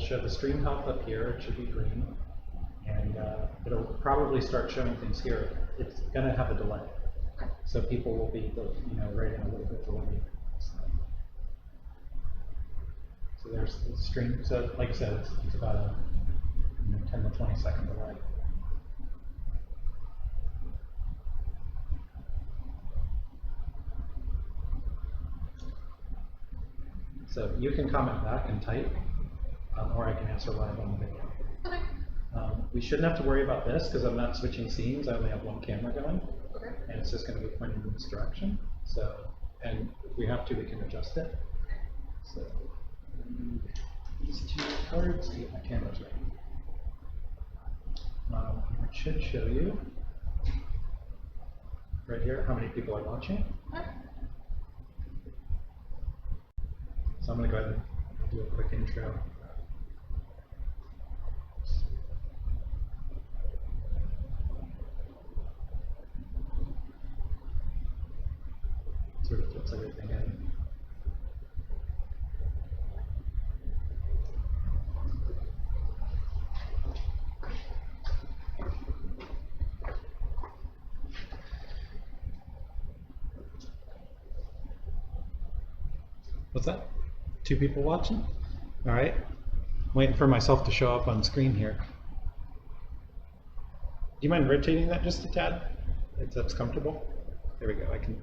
show the stream health up here. It should be green. And it'll probably start showing things here. It's going to have a delay. So people will be, writing a little bit delayed. So there's the stream. So like I said, it's about a 10 to 20 second delay. So you can comment back and type, or I can answer live on the video. Okay. We shouldn't have to worry about this because I'm not switching scenes. I only have one camera going. Okay. And it's just going to be pointing in this direction. So, and if we have to, we can adjust it. So, these two cards, yeah, my camera's right. It should show you right here how many people are watching. Okay. So I'm going to go ahead and do a quick intro. Sort of puts everything in. What's that? 2 people watching? All right. Waiting for myself to show up on screen here. Do you mind rotating that just a tad? If that's comfortable. There we go. I can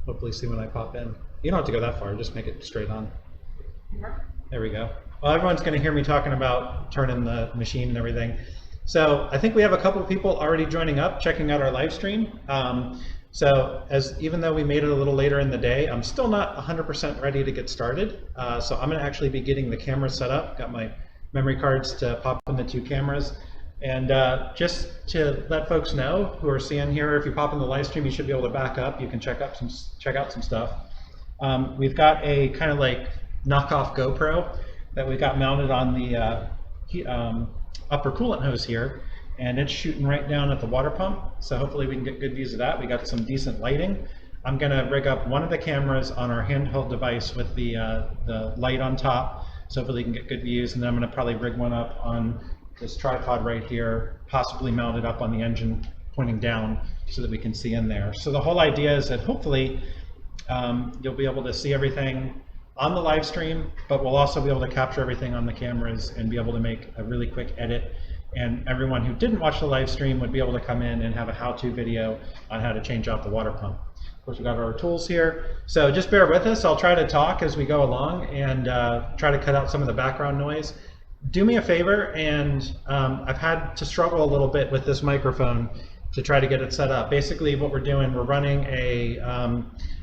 hopefully see when I pop in. You don't have to go that far, just make it straight on. There we go. Well, everyone's going to hear me talking about turning the machine and everything. So I think we have a couple of people already joining up, checking out our live stream. So even though we made it a little later in the day, I'm still not 100% ready to get started. So I'm going to actually be getting the camera set up. Got my memory cards to pop in the 2 cameras. And just to let folks know who are seeing here, if you pop in the live stream, you should be able to back up. You can check out some stuff. We've got a kind of like knockoff GoPro that we got mounted on the upper coolant hose here, and it's shooting right down at the water pump. So hopefully we can get good views of that. We got some decent lighting. I'm going to rig up one of the cameras on our handheld device with the light on top, so hopefully we can get good views. And then I'm going to probably rig one up on this tripod right here, possibly mounted up on the engine pointing down so that we can see in there. So the whole idea is that hopefully you'll be able to see everything on the live stream, but we'll also be able to capture everything on the cameras and be able to make a really quick edit. And everyone who didn't watch the live stream would be able to come in and have a how-to video on how to change out the water pump. Of course, we've got our tools here. So just bear with us. I'll try to talk as we go along and try to cut out some of the background noise. Do me a favor, and I've had to struggle a little bit with this microphone to try to get it set up. Basically what we're doing, we're running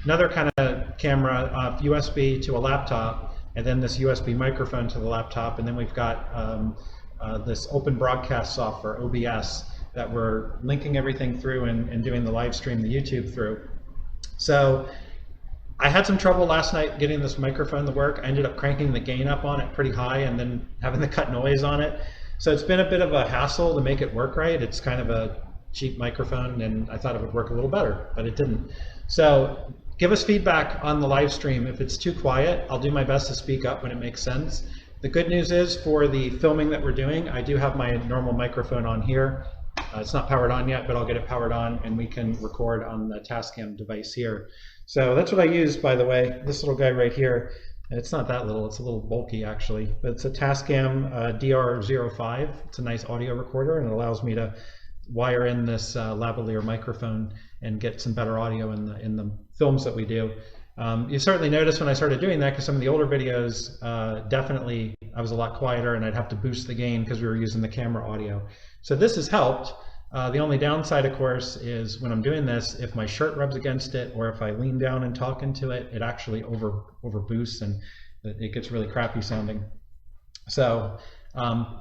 another kind of camera off USB to a laptop, and then this USB microphone to the laptop, and then we've got this open broadcast software, OBS, that we're linking everything through and doing the live stream, the YouTube through. So I had some trouble last night getting this microphone to work. I ended up cranking the gain up on it pretty high and then having to cut noise on it. So it's been a bit of a hassle to make it work right. It's kind of a cheap microphone, and I thought it would work a little better, but it didn't. So give us feedback on the live stream. If it's too quiet, I'll do my best to speak up when it makes sense. The good news is for the filming that we're doing, I do have my normal microphone on here. It's not powered on yet, but I'll get it powered on, and we can record on the Tascam device here. So that's what I use, by the way, this little guy right here. It's not that little, it's a little bulky actually, but it's a Tascam DR05. It's a nice audio recorder, and it allows me to wire in this lavalier microphone and get some better audio in the films that we do. You certainly noticed when I started doing that, because some of the older videos, definitely I was a lot quieter and I'd have to boost the gain because we were using the camera audio. So this has helped. The only downside, of course, is when I'm doing this, if my shirt rubs against it or if I lean down and talk into it, it actually over boosts and it gets really crappy sounding. So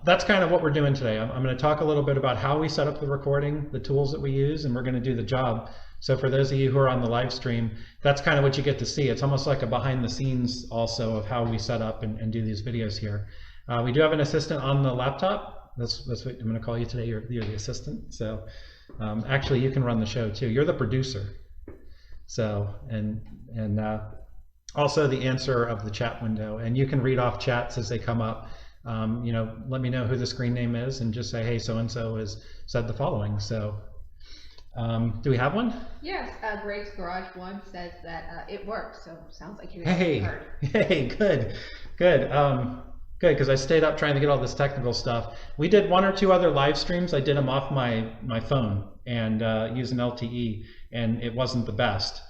that's kind of what we're doing today. I'm going to talk a little bit about how we set up the recording, the tools that we use, and we're going to do the job. So for those of you who are on the live stream, that's kind of what you get to see. It's almost like a behind the scenes also of how we set up and do these videos here. We do have an assistant on the laptop. That's what I'm going to call you today. You're the assistant. So actually you can run the show too. You're the producer. So and also the answerer of the chat window, and you can read off chats as they come up. you know, let me know who the screen name is and just say, hey, so-and-so has said the following. So do we have one? Yes, Greg's Garage One says that it works, so sounds like you heard. Hey, good. Good, because I stayed up trying to get all this technical stuff. We did 1 or 2 other live streams. I did them off my phone and using LTE, and it wasn't the best.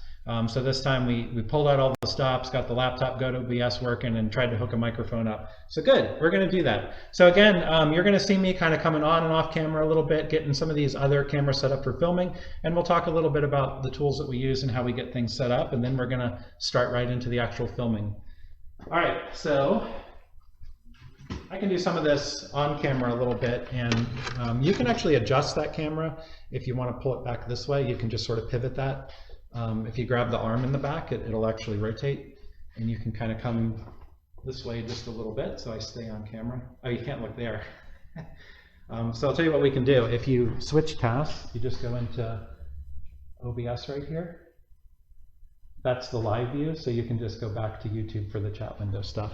So this time we pulled out all the stops, got the laptop Go to OBS working, and tried to hook a microphone up. So good, we're going to do that. So again, you're going to see me kind of coming on and off camera a little bit, getting some of these other cameras set up for filming, and we'll talk a little bit about the tools that we use and how we get things set up, and then we're going to start right into the actual filming. All right, so I can do some of this on camera a little bit, and you can actually adjust that camera if you want to pull it back this way. You can just sort of pivot that. If you grab the arm in the back, it'll actually rotate, and you can kind of come this way just a little bit so I stay on camera. Oh, you can't look there. So I'll tell you what we can do. If you switch tasks, you just go into OBS right here. That's the live view, so you can just go back to YouTube for the chat window stuff.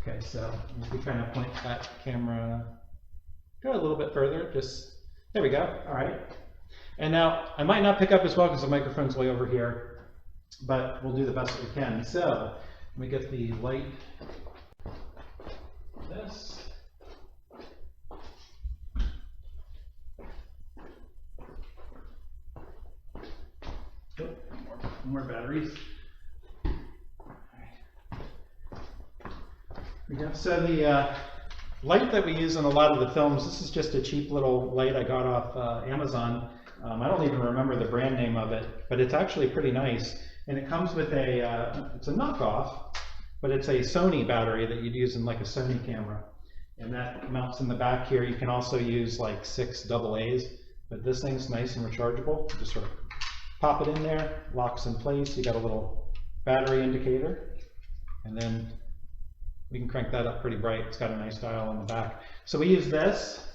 Okay, so if we kind of point that camera, go a little bit further, just, there we go, all right. And now, I might not pick up as well because the microphone's way over here, but we'll do the best we can. So, let me get the light, this. Oh, more batteries. So the light that we use in a lot of the films, this is just a cheap little light I got off Amazon. I don't even remember the brand name of it, but it's actually pretty nice. And it comes with a, it's a knockoff, but it's a Sony battery that you'd use in like a Sony camera. And that mounts in the back here. You can also use like 6 AA's, but this thing's nice and rechargeable. You just sort of pop it in there, locks in place. You got a little battery indicator, and then we can crank that up pretty bright. It's got a nice dial on the back. So we use this,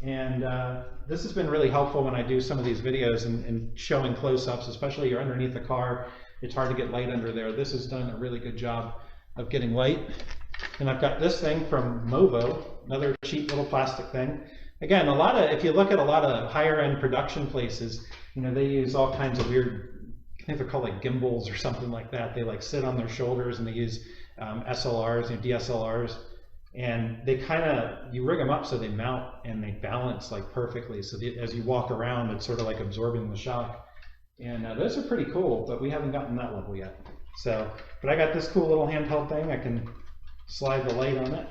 and this has been really helpful when I do some of these videos and showing close-ups, especially you're underneath the car. It's hard to get light under there. This has done a really good job of getting light. And I've got this thing from Movo, another cheap little plastic thing. Again, a lot of, if you look at a lot of higher-end production places, you know, they use all kinds of weird, I think they're called like gimbals or something like that. They like sit on their shoulders, and they use SLRs, you know, DSLRs, and they kind of, you rig them up so they mount and they balance like perfectly. So as you walk around, it's sort of like absorbing the shock. And those are pretty cool, but we haven't gotten that level yet. So, but I got this cool little handheld thing. I can slide the light on it.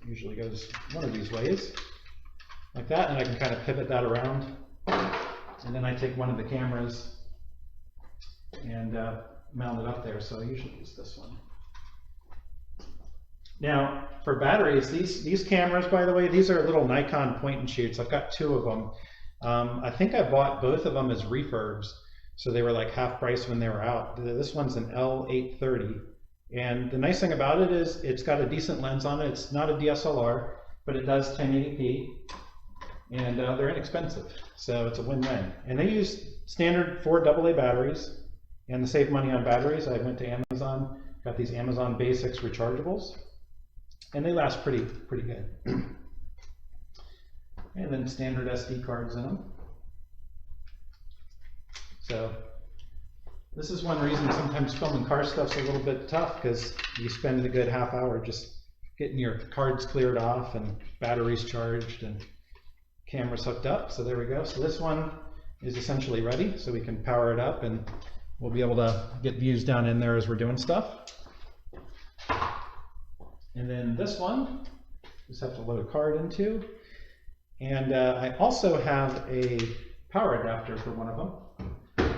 Usually goes one of these ways, like that, and I can kind of pivot that around. And then I take one of the cameras and mount it up there. So I usually use this one. Now, for batteries, these cameras, by the way, these are little Nikon point and shoots. I've got 2 of them. I think I bought both of them as refurbs, so they were like half price when they were out. This one's an L830, and the nice thing about it is it's got a decent lens on it. It's not a DSLR, but it does 1080p, and they're inexpensive, so it's a win-win. And they use standard 4 AA batteries, and to save money on batteries, I went to Amazon, got these Amazon Basics rechargeables, and they last pretty good. And then standard SD cards in them. So this is one reason sometimes filming car stuff's a little bit tough, because you spend a good half hour just getting your cards cleared off and batteries charged and cameras hooked up. So there we go. So this one is essentially ready, so we can power it up and we'll be able to get views down in there as we're doing stuff. And then this one, just have to load a card into. And I also have a power adapter for one of them,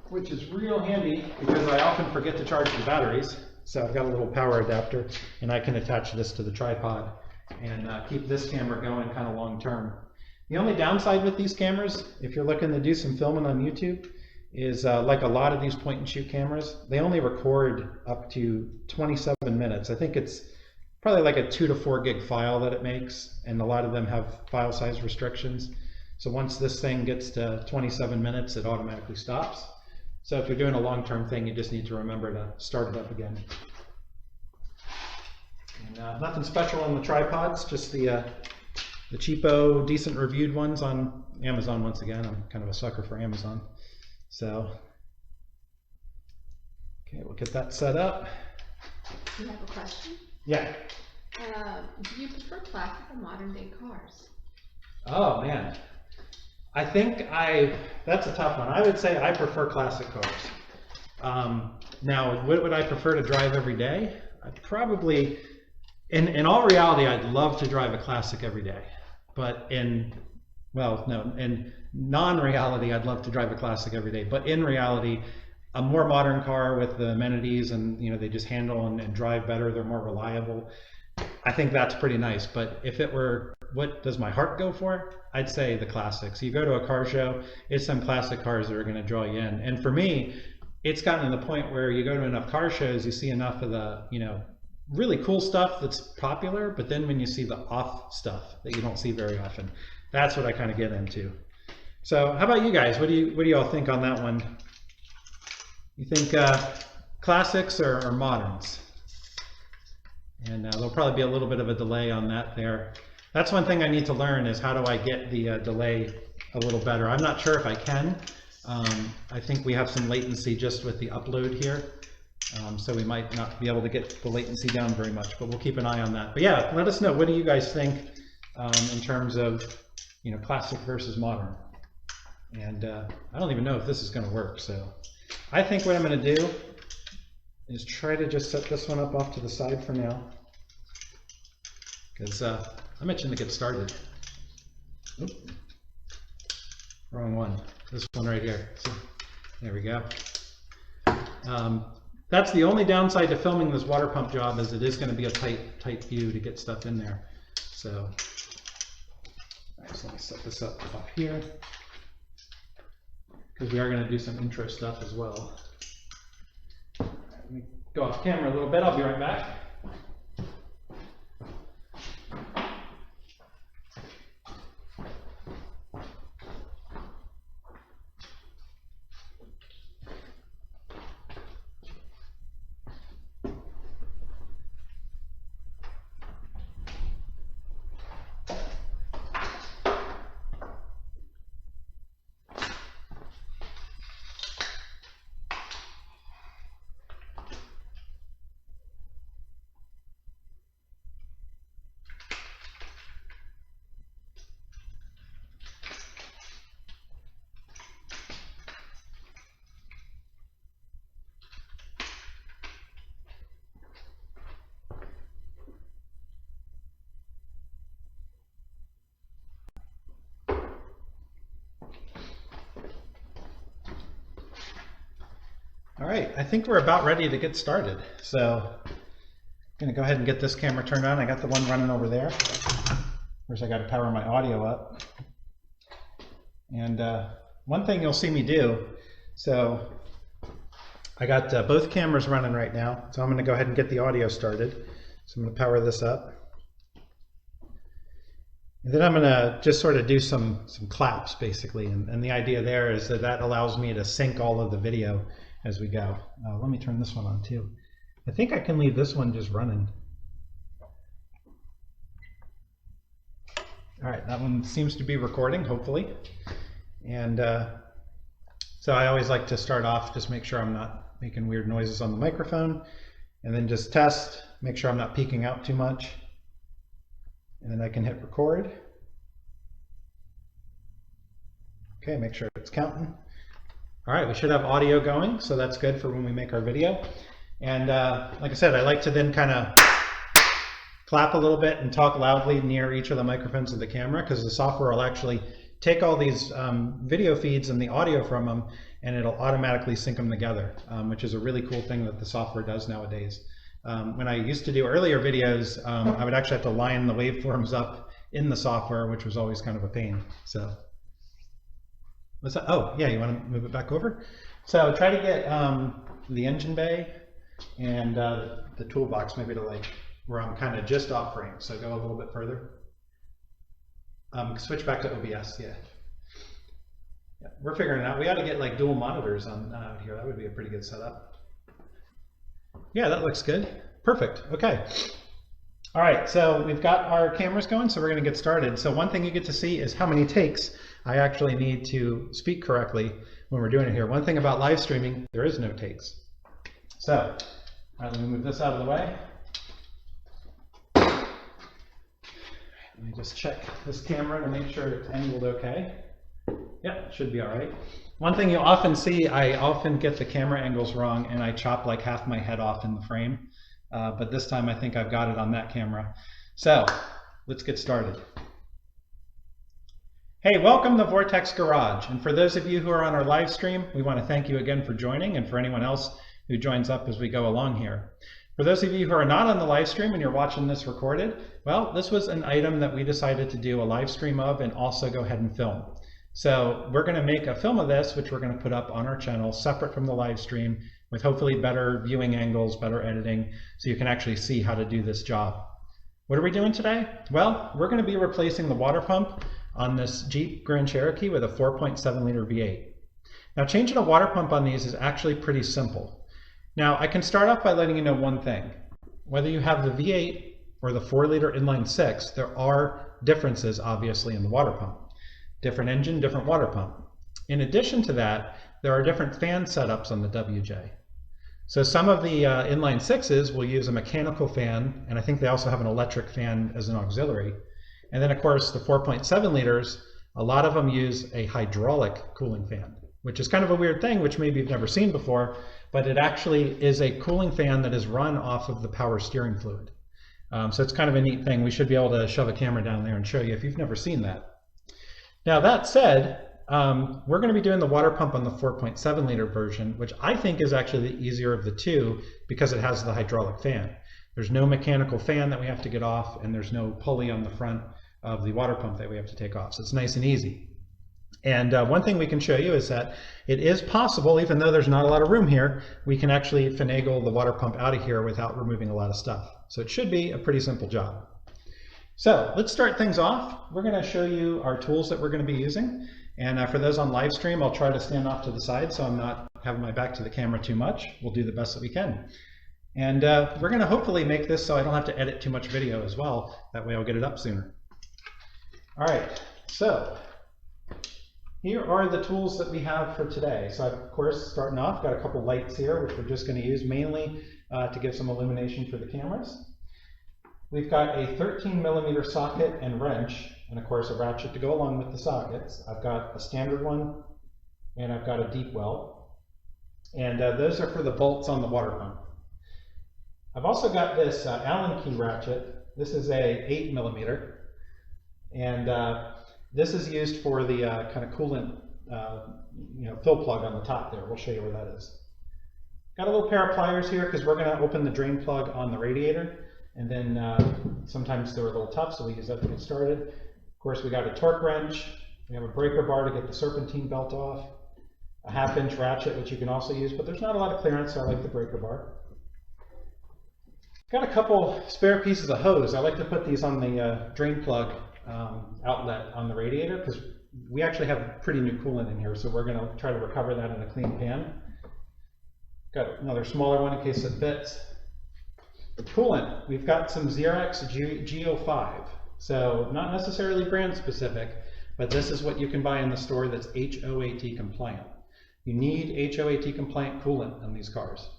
which is real handy because I often forget to charge the batteries. So I've got a little power adapter, and I can attach this to the tripod and keep this camera going kind of long term. The only downside with these cameras, if you're looking to do some filming on YouTube, is like a lot of these point and shoot cameras, they only record up to 27 minutes. I think it's probably like a 2 to 4 gig file that it makes, and a lot of them have file size restrictions. So once this thing gets to 27 minutes, it automatically stops. So if you're doing a long-term thing, you just need to remember to start it up again. And, nothing special on the tripods, just the cheapo, decent reviewed ones on Amazon. Once again, I'm kind of a sucker for Amazon. So, okay, we'll get that set up. You have a question? Yeah. Do you prefer classic or modern day cars? Oh man, I think that's a tough one. I would say I prefer classic cars. Now, what would I prefer to drive every day? I'd probably, in all reality, I'd love to drive a classic every day. But in non-reality, I'd love to drive a classic every day. But in reality, a more modern car with the amenities and they just handle and drive better, they're more reliable. I think that's pretty nice. But if it were, what does my heart go for? I'd say the classics. You go to a car show, it's some classic cars that are going to draw you in. And for me, it's gotten to the point where you go to enough car shows, you see enough of the, really cool stuff that's popular, but then when you see the off stuff that you don't see very often, that's what I kind of get into. So how about you guys? What do you all think on that one? You think classics or moderns? And there'll probably be a little bit of a delay on that there. That's one thing I need to learn, is how do I get the delay a little better. I'm not sure if I can. I think we have some latency just with the upload here. So we might not be able to get the latency down very much, but we'll keep an eye on that. But yeah, let us know. What do you guys think in terms of classic versus modern? And I don't even know if this is going to work. So I think what I'm going to do is try to just set this one up off to the side for now, because I'm itching to get started. Oop. Wrong one. This one right here. So, there we go. That's the only downside to filming this water pump job, is it is going to be a tight view to get stuff in there. So, all right, so let me set this up here, because we are going to do some intro stuff as well. All right, let me go off camera a little bit. I'll be right back. All right, I think we're about ready to get started. So I'm gonna go ahead and get this camera turned on. I got the one running over there. First I gotta power my audio up. And one thing you'll see me do, so I got both cameras running right now. So I'm gonna go ahead and get the audio started. So I'm gonna power this up. And then I'm gonna just sort of do some claps basically. And the idea there is that allows me to sync all of the video as we go. Let me turn this one on too. I think I can leave this one just running. All right, that one seems to be recording, hopefully. And so I always like to start off, just make sure I'm not making weird noises on the microphone, and then just test, make sure I'm not peeking out too much. And then I can hit record. Okay, make sure it's counting. All right, we should have audio going, so that's good for when we make our video. And like I said, I like to then kind of clap a little bit and talk loudly near each of the microphones of the camera, because the software will actually take all these video feeds and the audio from them, and it'll automatically sync them together, which is a really cool thing that the software does nowadays. When I used to do earlier videos, I would actually have to line the waveforms up in the software, which was always kind of a pain. So. What's that? Oh, yeah, you want to move it back over? So try to get the engine bay and the toolbox maybe to like where I'm kind of just off frame. So go a little bit further. Switch back to OBS, yeah. We're figuring it out. We ought to get like dual monitors on out here. That would be a pretty good setup. Yeah, that looks good. Perfect. Okay. All right, so we've got our cameras going, so we're going to get started. So one thing you get to see is how many takes I actually need to speak correctly when we're doing it here. One thing about live streaming, there is no takes. So, all right, let me move this out of the way. Let me just check this camera to make sure it's angled okay. Yep, it should be all right. One thing you'll often see, I often get the camera angles wrong and I chop like half my head off in the frame. But this time I think I've got it on that camera. So let's get started. Hey, welcome to Vortex Garage. And for those of you who are on our live stream, we want to thank you again for joining, and for anyone else who joins up as we go along here. For those of you who are not on the live stream and you're watching this recorded, well, this was an item that we decided to do a live stream of and also go ahead and film. So we're going to make a film of this, which we're going to put up on our channel separate from the live stream, with hopefully better viewing angles, better editing, so you can actually see how to do this job. What are we doing today? Well, we're going to be replacing the water pump on this Jeep Grand Cherokee with a 4.7 liter V8. Now, changing a water pump on these is actually pretty simple. Now, I can start off by letting you know one thing. Whether you have the V8 or the 4 liter inline 6, there are differences obviously in the water pump. Different engine, different water pump. In addition to that, there are different fan setups on the WJ. So some of the inline 6s will use a mechanical fan, and I think they also have an electric fan as an auxiliary. And then of course the 4.7 liters, a lot of them use a hydraulic cooling fan, which is kind of a weird thing, which maybe you've never seen before, but it actually is a cooling fan that is run off of the power steering fluid. So it's kind of a neat thing. We should be able to shove a camera down there and show you if you've never seen that. Now that said, we're going to be doing the water pump on the 4.7 liter version, which I think is actually the easier of the two because it has the hydraulic fan. There's no mechanical fan that we have to get off, and there's no pulley on the front of the water pump that we have to take off. So it's nice and easy. And one thing we can show you is that it is possible, even though there's not a lot of room here, we can actually finagle the water pump out of here without removing a lot of stuff. So it should be a pretty simple job. So let's start things off. We're going to show you our tools that we're going to be using. And for those on live stream, I'll try to stand off to the side so I'm not having my back to the camera too much. We'll do the best that we can. And we're going to hopefully make this so I don't have to edit too much video as well. That way I'll get it up sooner. All right, so here are the tools that we have for today. So I've, of course, starting off, got a couple lights here, which we're just going to use mainly to give some illumination for the cameras. We've got a 13mm socket and wrench, and of course a ratchet to go along with the sockets. I've got a standard one, and I've got a deep well. And those are for the bolts on the water pump. I've also got this Allen key ratchet. This is a 8mm, and this is used for the kind of coolant fill plug on the top there. We'll show you where that is. Got a little pair of pliers here because we're going to open the drain plug on the radiator. And then sometimes they're a little tough, so we use that to get started. Of course, we got a torque wrench. We have a breaker bar to get the serpentine belt off. A 1/2-inch ratchet, which you can also use, but there's not a lot of clearance, so I like the breaker bar. Got a couple spare pieces of hose. I like to put these on the drain plug outlet on the radiator because we actually have pretty new coolant in here, so we're going to try to recover that in a clean pan. Got another smaller one in case it fits. The coolant, we've got some Xerox G05, so not necessarily brand specific, but this is what you can buy in the store that's HOAT compliant. You need HOAT compliant coolant on these cars.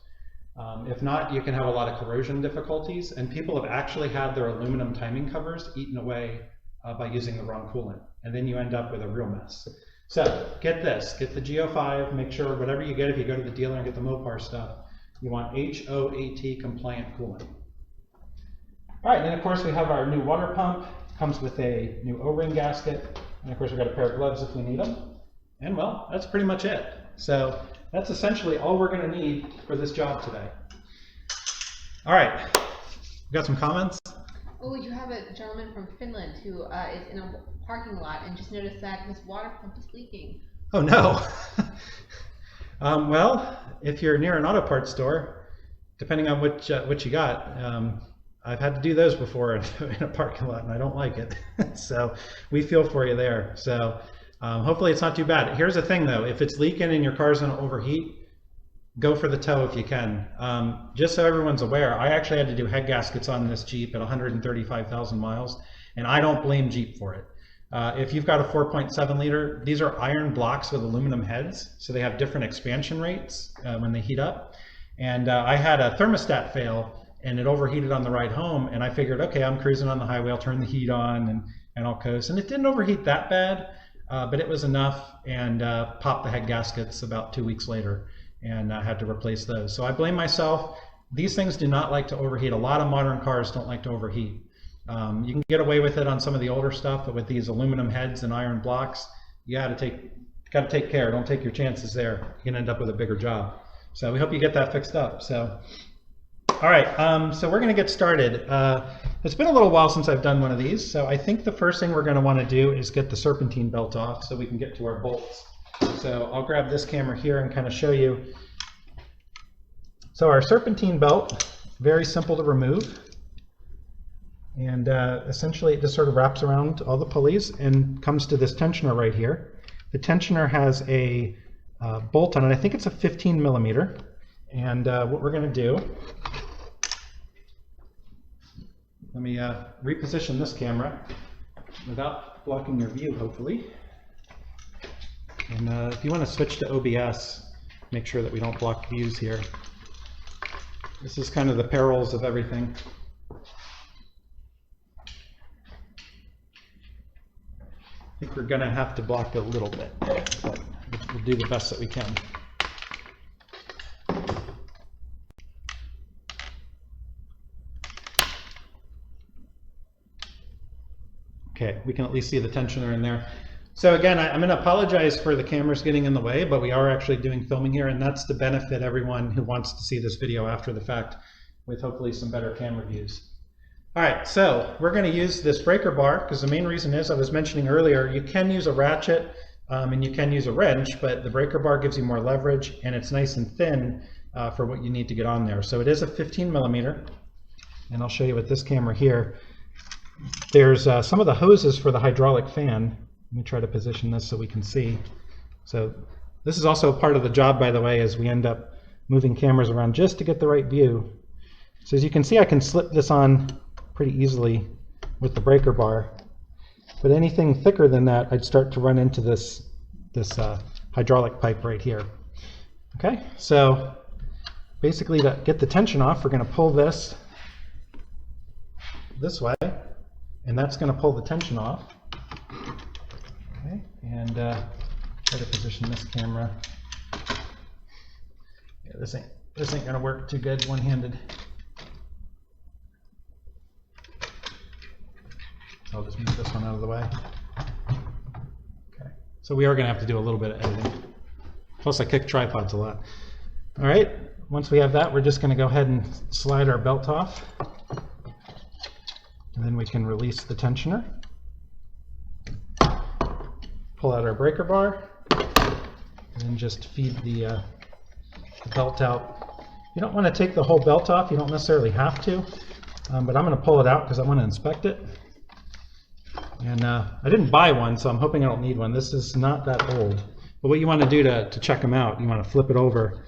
If not, you can have a lot of corrosion difficulties, and people have actually had their aluminum timing covers eaten away by using the wrong coolant, and then you end up with a real mess. So get this, get the G05, make sure whatever you get, if you go to the dealer and get the Mopar stuff, you want HOAT compliant coolant. All right, and then of course we have our new water pump. Comes with a new O-ring gasket. And of course we've got a pair of gloves if we need them. And well, that's pretty much it. So that's essentially all we're going to need for this job today. All right, we got some comments? Oh, you have a gentleman from Finland who is in a parking lot and just noticed that his water pump is leaking. Oh no. Well, if you're near an auto parts store, depending on what you got, I've had to do those before in a parking lot, and I don't like it. So we feel for you there. So hopefully it's not too bad. Here's the thing though, if it's leaking and your car's gonna overheat, go for the tow if you can. Just so everyone's aware, I actually had to do head gaskets on this Jeep at 135,000 miles, and I don't blame Jeep for it. If you've got a 4.7 liter, these are iron blocks with aluminum heads, so they have different expansion rates when they heat up. And I had a thermostat fail, and it overheated on the ride home, and I figured, okay, I'm cruising on the highway, I'll turn the heat on and I'll coast. And it didn't overheat that bad, but it was enough, and popped the head gaskets about 2 weeks later, and I had to replace those. So I blame myself. These things do not like to overheat. A lot of modern cars don't like to overheat. You can get away with it on some of the older stuff, but with these aluminum heads and iron blocks, you got to take care. Don't take your chances there. You can end up with a bigger job. So we hope you get that fixed up. So, all right. So we're going to get started. It's been a little while since I've done one of these, so I think the first thing we're going to want to do is get the serpentine belt off so we can get to our bolts. So I'll grab this camera here and kind of show you. So our serpentine belt, very simple to remove. And essentially it just sort of wraps around all the pulleys and comes to this tensioner right here. The tensioner has a bolt on it. I think it's a 15 millimeter. And what we're going to do, let me reposition this camera without blocking your view, hopefully. And if you want to switch to OBS, make sure that we don't block views here. This is kind of the perils of everything. I think we're going to have to block a little bit, but we'll do the best that we can. Okay, we can at least see the tensioner in there. So again, I'm going to apologize for the cameras getting in the way, but we are actually doing filming here, and that's to benefit everyone who wants to see this video after the fact with hopefully some better camera views. All right, so we're going to use this breaker bar because the main reason is, I was mentioning earlier, you can use a ratchet and you can use a wrench, but the breaker bar gives you more leverage and it's nice and thin for what you need to get on there. So it is a 15 millimeter, and I'll show you with this camera here. There's some of the hoses for the hydraulic fan. Let me try to position this so we can see. So this is also part of the job, by the way, as we end up moving cameras around just to get the right view. So as you can see, I can slip this on pretty easily with the breaker bar, but anything thicker than that, I'd start to run into this hydraulic pipe right here. Okay, so basically to get the tension off, we're going to pull this way, and that's going to pull the tension off. Okay, and try to position this camera. Yeah, this ain't going to work too good one-handed. I'll just move this one out of the way. Okay, so we are going to have to do a little bit of editing. Plus I kick tripods a lot. All right, once we have that, we're just going to go ahead and slide our belt off. And then we can release the tensioner. Pull out our breaker bar. And then just feed the belt out. You don't want to take the whole belt off. You don't necessarily have to. But I'm going to pull it out because I want to inspect it. And I didn't buy one, so I'm hoping I don't need one. This is not that old. But what you want to do to check them out, you want to flip it over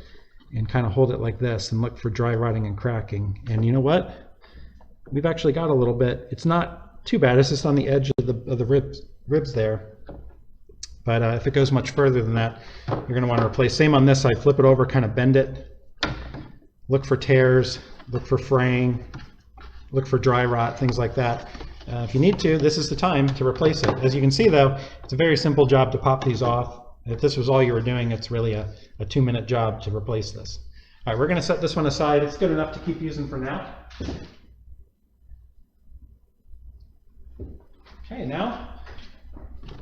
and kind of hold it like this and look for dry rotting and cracking. And you know what? We've actually got a little bit. It's not too bad. It's just on the edge of the ribs there. But if it goes much further than that, you're going to want to replace. Same on this side. Flip it over, kind of bend it. Look for tears. Look for fraying. Look for dry rot, things like that. If you need to, this is the time to replace it. As you can see, though, it's a very simple job to pop these off. If this was all you were doing, it's really a 2-minute job to replace this. All right, we're going to set this one aside. It's good enough to keep using for now. Okay, now,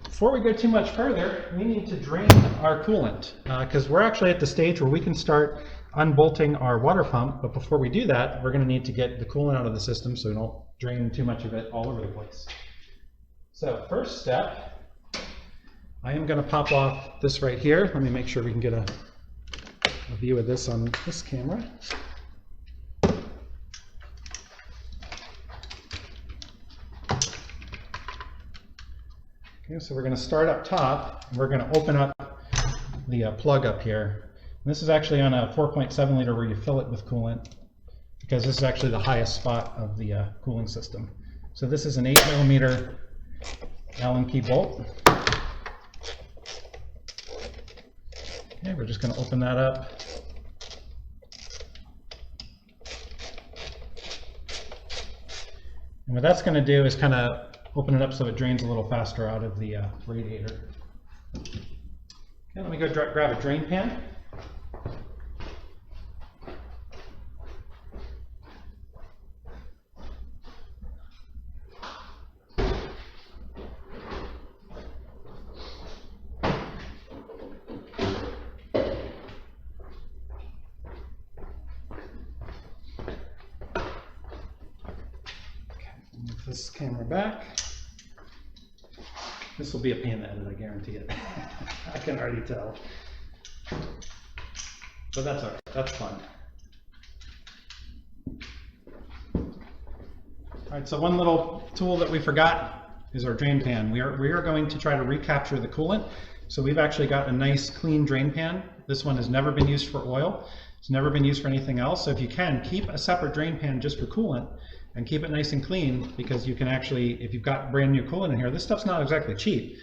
before we go too much further, we need to drain our coolant because we're actually at the stage where we can start unbolting our water pump. But before we do that, we're going to need to get the coolant out of the system so we don't drain too much of it all over the place. So first step, I am going to pop off this right here. Let me make sure we can get a view of this on this camera. Okay, so we're going to start up top, and we're going to open up the plug up here. And this is actually on a 4.7 liter where you fill it with coolant, because this is actually the highest spot of the cooling system. So this is an 8mm Allen key bolt. Okay, we're just going to open that up. And what that's going to do is kind of open it up so it drains a little faster out of the radiator. Okay, let me go grab a drain pan. Move this camera back. This will be a pain to edit, I guarantee it. I can already tell. But that's all right, that's fun. All right, so one little tool that we forgot is our drain pan. We are going to try to recapture the coolant. So we've actually got a nice clean drain pan. This one has never been used for oil. It's never been used for anything else. So if you can, keep a separate drain pan just for coolant and keep it nice and clean, because you can actually, if you've got brand new coolant in here, this stuff's not exactly cheap.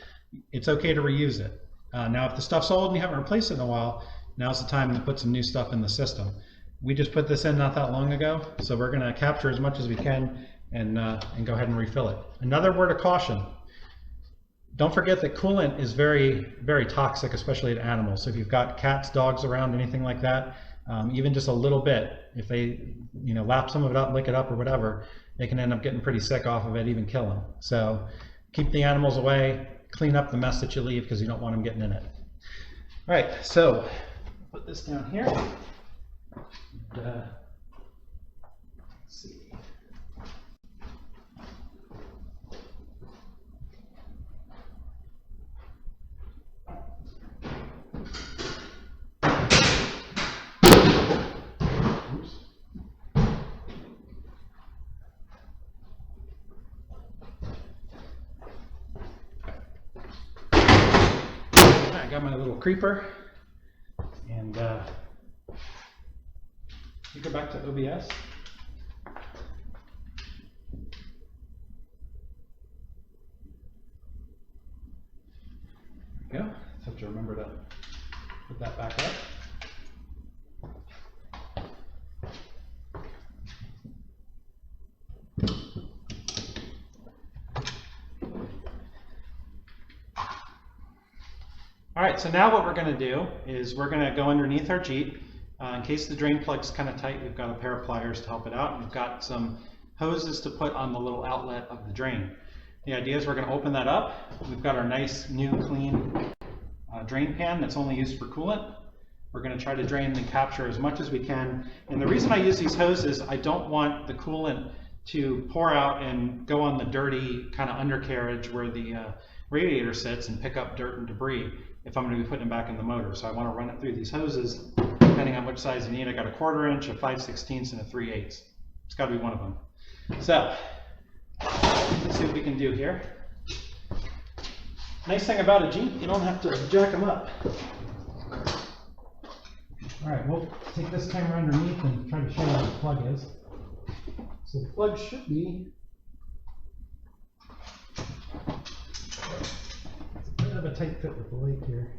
It's okay to reuse it. Now if the stuff's old and you haven't replaced it in a while, now's the time to put some new stuff in the system. We just put this in not that long ago, so we're going to capture as much as we can and go ahead and refill it. Another word of caution: don't forget that coolant is very, very toxic, especially to animals. So if you've got cats, dogs around, anything like that, even just a little bit, if they lap some of it up, lick it up or whatever, they can end up getting pretty sick off of it, even kill them. So keep the animals away, clean up the mess that you leave, because you don't want them getting in it. All right, so put this down here. And, let's see. I got my little creeper, and you go back to OBS. There we go. Just have to remember to put that back up. All right, so now what we're going to do is we're going to go underneath our Jeep. In case the drain plug's kind of tight, we've got a pair of pliers to help it out. We've got some hoses to put on the little outlet of the drain. The idea is we're going to open that up. We've got our nice, new, clean drain pan that's only used for coolant. We're going to try to drain and capture as much as we can. And the reason I use these hoses, I don't want the coolant to pour out and go on the dirty kind of undercarriage where the radiator sits and pick up dirt and debris if I'm going to be putting it back in the motor. So I want to run it through these hoses, depending on which size you need. I got a 1/4 inch, a 5/16, and a 3/8. It's got to be one of them. So let's see what we can do here. Nice thing about a Jeep, you don't have to jack them up. All right, we'll take this camera underneath and try to show you where the plug is. So the plug should be a bit of a tight fit with the light here.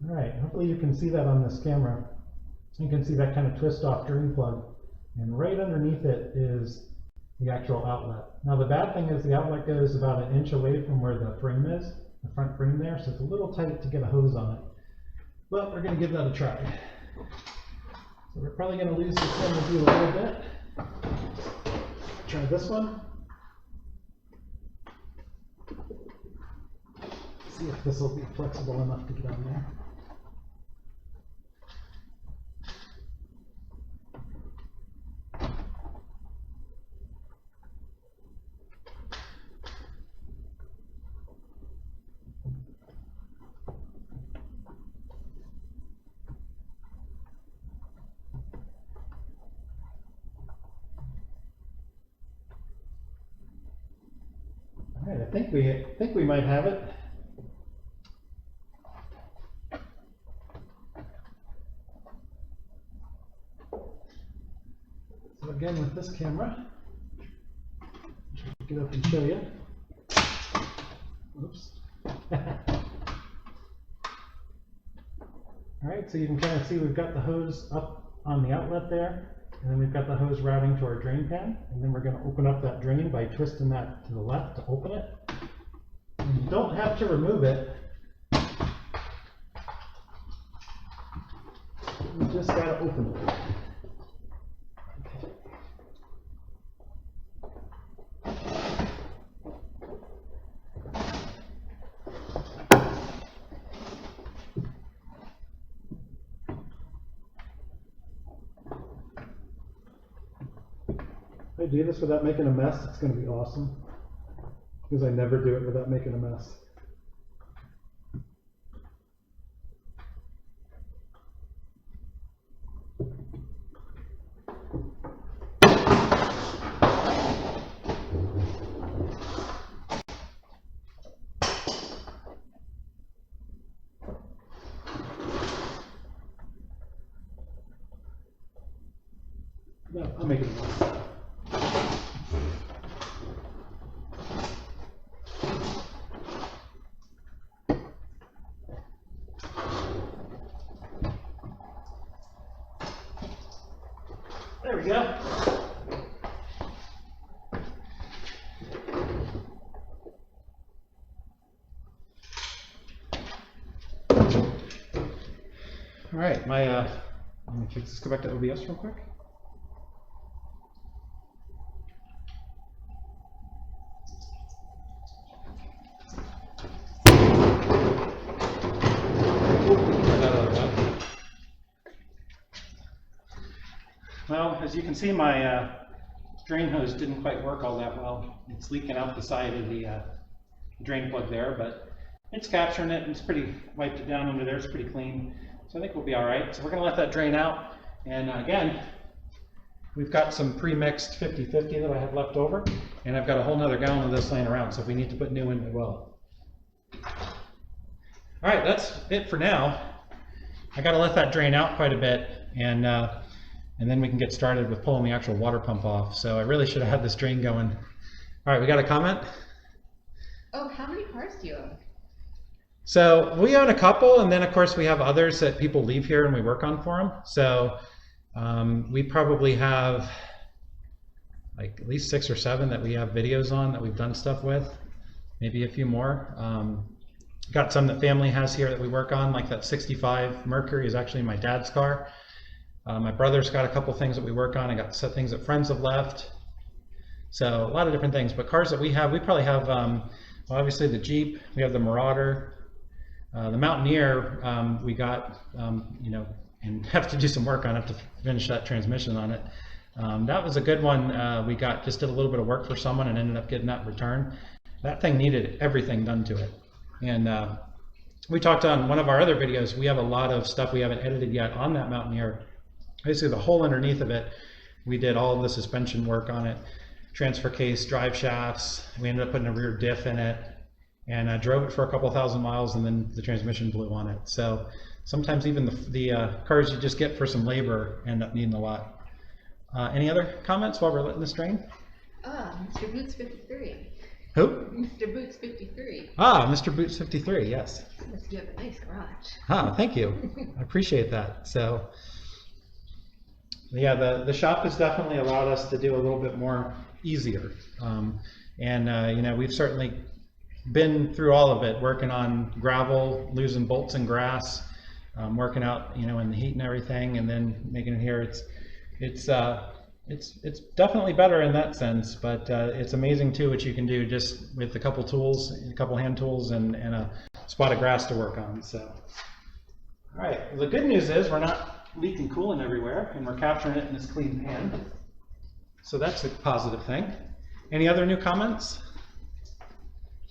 All right, hopefully you can see that on this camera. You can see that kind of twist off drain plug, and right underneath it is the actual outlet. Now the bad thing is the outlet goes about 1 inch away from where the frame is, the front frame there, so it's a little tight to get a hose on it. But we're going to give that a try. So we're probably going to lose this one with you a little bit. Try this one. See if this will be flexible enough to get on there. think we might have it. So again, with this camera, get up and show you. Oops. All right, so you can kind of see we've got the hose up on the outlet there, and then we've got the hose routing to our drain pan, and then we're going to open up that drain by twisting that to the left to open it. And you don't have to remove it. You just got to open it. If I do this without making a mess, it's going to be awesome, because I never do it without making a mess. No, I'm making a mess. There we go. All right, let me fix this. Go back to OBS real quick. Well, as you can see, my drain hose didn't quite work all that well. It's leaking out the side of the drain plug there, but it's capturing it, and it's pretty wiped it down under there. It's pretty clean, so I think we'll be all right. So we're going to let that drain out, and again, we've got some pre-mixed 50-50 that I have left over, and I've got a whole nother gallon of this laying around, so if we need to put new in, we will. All right, that's it for now. I got to let that drain out quite a bit, and then we can get started with pulling the actual water pump off. So I really should have had this drain going. All right, we got a comment? Oh, how many cars do you own? So we own a couple, and then of course we have others that people leave here and we work on for them. So we probably have like at least 6 or 7 that we have videos on that we've done stuff with, maybe a few more. Got some that family has here that we work on, like that 65 Mercury is actually my dad's car. My brother's got a couple things that we work on. I got some things that friends have left. So a lot of different things, but cars that we have, we probably have, well, obviously the Jeep, we have the Marauder, the Mountaineer, we got, you know, and have to do some work on it to finish that transmission on it. That was a good one. We just did a little bit of work for someone and ended up getting that return. That thing needed everything done to it. And we talked on one of our other videos, we have a lot of stuff we haven't edited yet on that Mountaineer. Basically the whole underneath of it, we did all of the suspension work on it, transfer case, drive shafts. We ended up putting a rear diff in it, and I drove it for a couple thousand miles, and then the transmission blew on it. So sometimes even the cars you just get for some labor end up needing a lot. Any other comments while we're letting this drain? Mr. Boots 53. Who? Mr. Boots 53. Ah, Mr. Boots 53, yes. You have a nice garage. Ah, thank you. I appreciate that. So yeah, the shop has definitely allowed us to do a little bit more easier. You know, we've certainly been through all of it, working on gravel, losing bolts in grass, working out, you know, in the heat and everything, and then making it here. It's definitely better in that sense, but it's amazing too what you can do just with a couple tools, a couple hand tools, and a spot of grass to work on. So, all right. Well, the good news is we're not leaking coolant everywhere, and we're capturing it in this clean pan. So that's a positive thing. Any other new comments?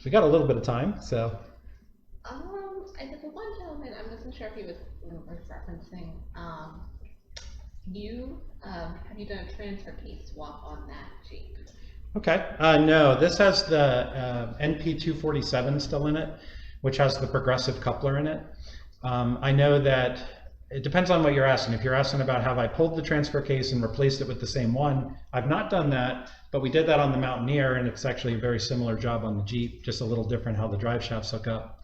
We got a little bit of time, so. I did the one gentleman, I wasn't sure if he was referencing, have you done a transfer case swap on that Jeep? Okay. No, this has the NP247 still in it, which has the progressive coupler in it. I know that it depends on what you're asking. If you're asking about have I pulled the transfer case and replaced it with the same one, I've not done that, but we did that on the Mountaineer, and it's actually a very similar job on the Jeep, just a little different how the drive shafts hook up.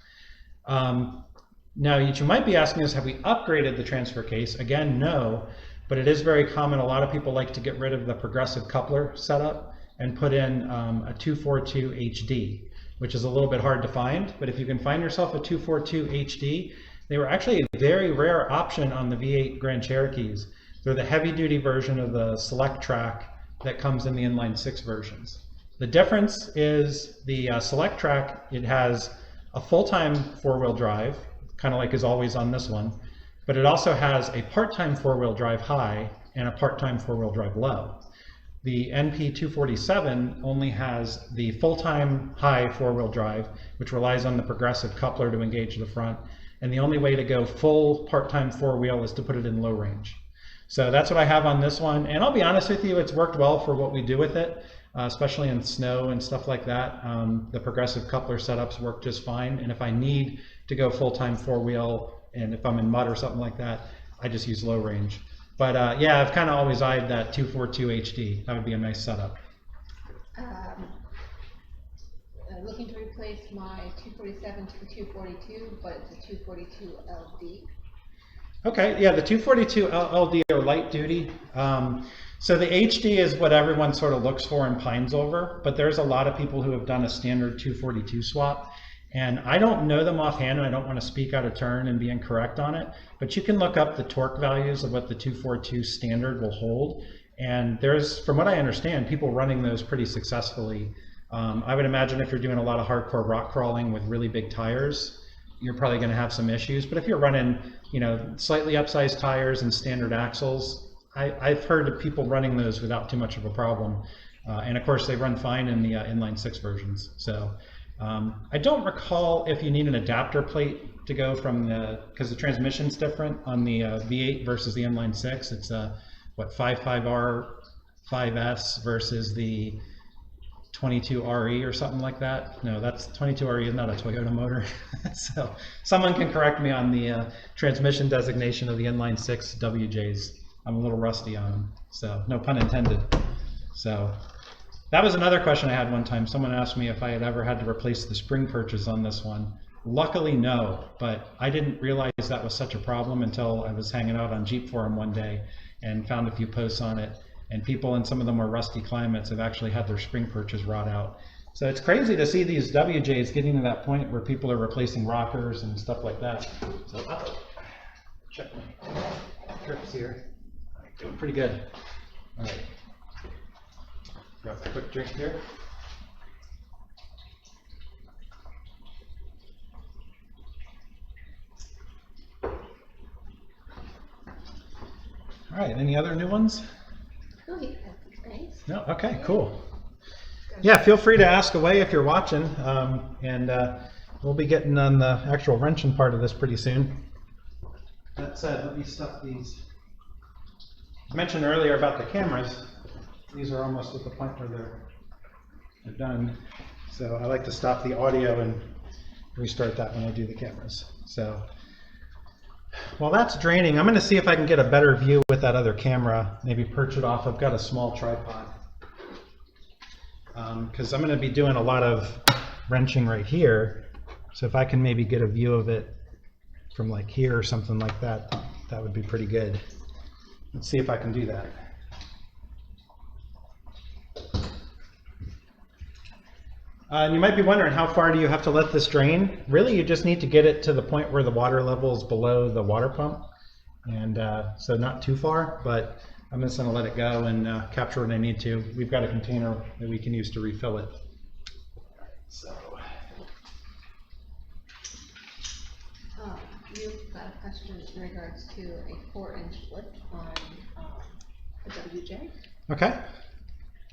Now, what you might be asking is, have we upgraded the transfer case? Again, no, but it is very common. A lot of people like to get rid of the progressive coupler setup and put in a 242 HD, which is a little bit hard to find, but if you can find yourself a 242 HD, they were actually a very rare option on the V8 Grand Cherokees. They're the heavy-duty version of the Select Track that comes in the inline 6 versions. The difference is the Select Track, it has a full-time four-wheel drive, kind of like is always on this one, but it also has a part-time four-wheel drive high and a part-time four-wheel drive low. The NP247 only has the full-time high four-wheel drive, which relies on the progressive coupler to engage the front, and the only way to go full part-time four-wheel is to put it in low range. So that's what I have on this one, and I'll be honest with you, it's worked well for what we do with it, especially in snow and stuff like that. The progressive coupler setups work just fine, and if I need to go full-time four-wheel, and if I'm in mud or something like that, I just use low range. But yeah, I've kind of always eyed that 242 HD. That would be a nice setup. Looking to replace my 247 to the 242, but it's a 242 LD. Okay, yeah, the 242 LD are light duty. So the HD is what everyone sort of looks for and pines over, but there's a lot of people who have done a standard 242 swap. And I don't know them offhand, and I don't want to speak out of turn and be incorrect on it, but you can look up the torque values of what the 242 standard will hold. And there's, from what I understand, people running those pretty successfully. I would imagine if you're doing a lot of hardcore rock crawling with really big tires, you're probably going to have some issues. But if you're running, you know, slightly upsized tires and standard axles, I've heard of people running those without too much of a problem. And of course, they run fine in the inline 6 versions. So I don't recall if you need an adapter plate to go from the, because the transmission's different on the V8 versus the inline 6. It's a, what, 5.5R 5S versus the 22RE or something like that. No, that's 22RE is not a Toyota motor. So someone can correct me on the transmission designation of the inline 6 WJs. I'm a little rusty on them, so no pun intended. So that was another question I had one time. Someone asked me if I had ever had to replace the spring perches on this one. Luckily, no, but I didn't realize that was such a problem until I was hanging out on Jeep Forum one day and found a few posts on it. And people in some of the more rusty climates have actually had their spring perches rot out. So it's crazy to see these WJs getting to that point where people are replacing rockers and stuff like that. So check my grips here. All right, doing pretty good. All right. Grab a quick drink here. All right, any other new ones? No? Okay, cool. Yeah, feel free to ask away if you're watching, and we'll be getting on the actual wrenching part of this pretty soon. That said, let me stuff these. I mentioned earlier about the cameras. These are almost at the point where they're done. So I like to stop the audio and restart that when I do the cameras. So while that's draining, I'm going to see if I can get a better view with that other camera, maybe perch it off. I've got a small tripod. Because I'm going to be doing a lot of wrenching right here. So if I can maybe get a view of it from like here or something like that, that would be pretty good. Let's see if I can do that. And you might be wondering, how far do you have to let this drain? Really, you just need to get it to the point where the water level is below the water pump. And so not too far, but I'm just going to let it go and capture what I need to. We've got a container that we can use to refill it. So. You've got a question in regards to a 4-inch lift on the WJ. Okay.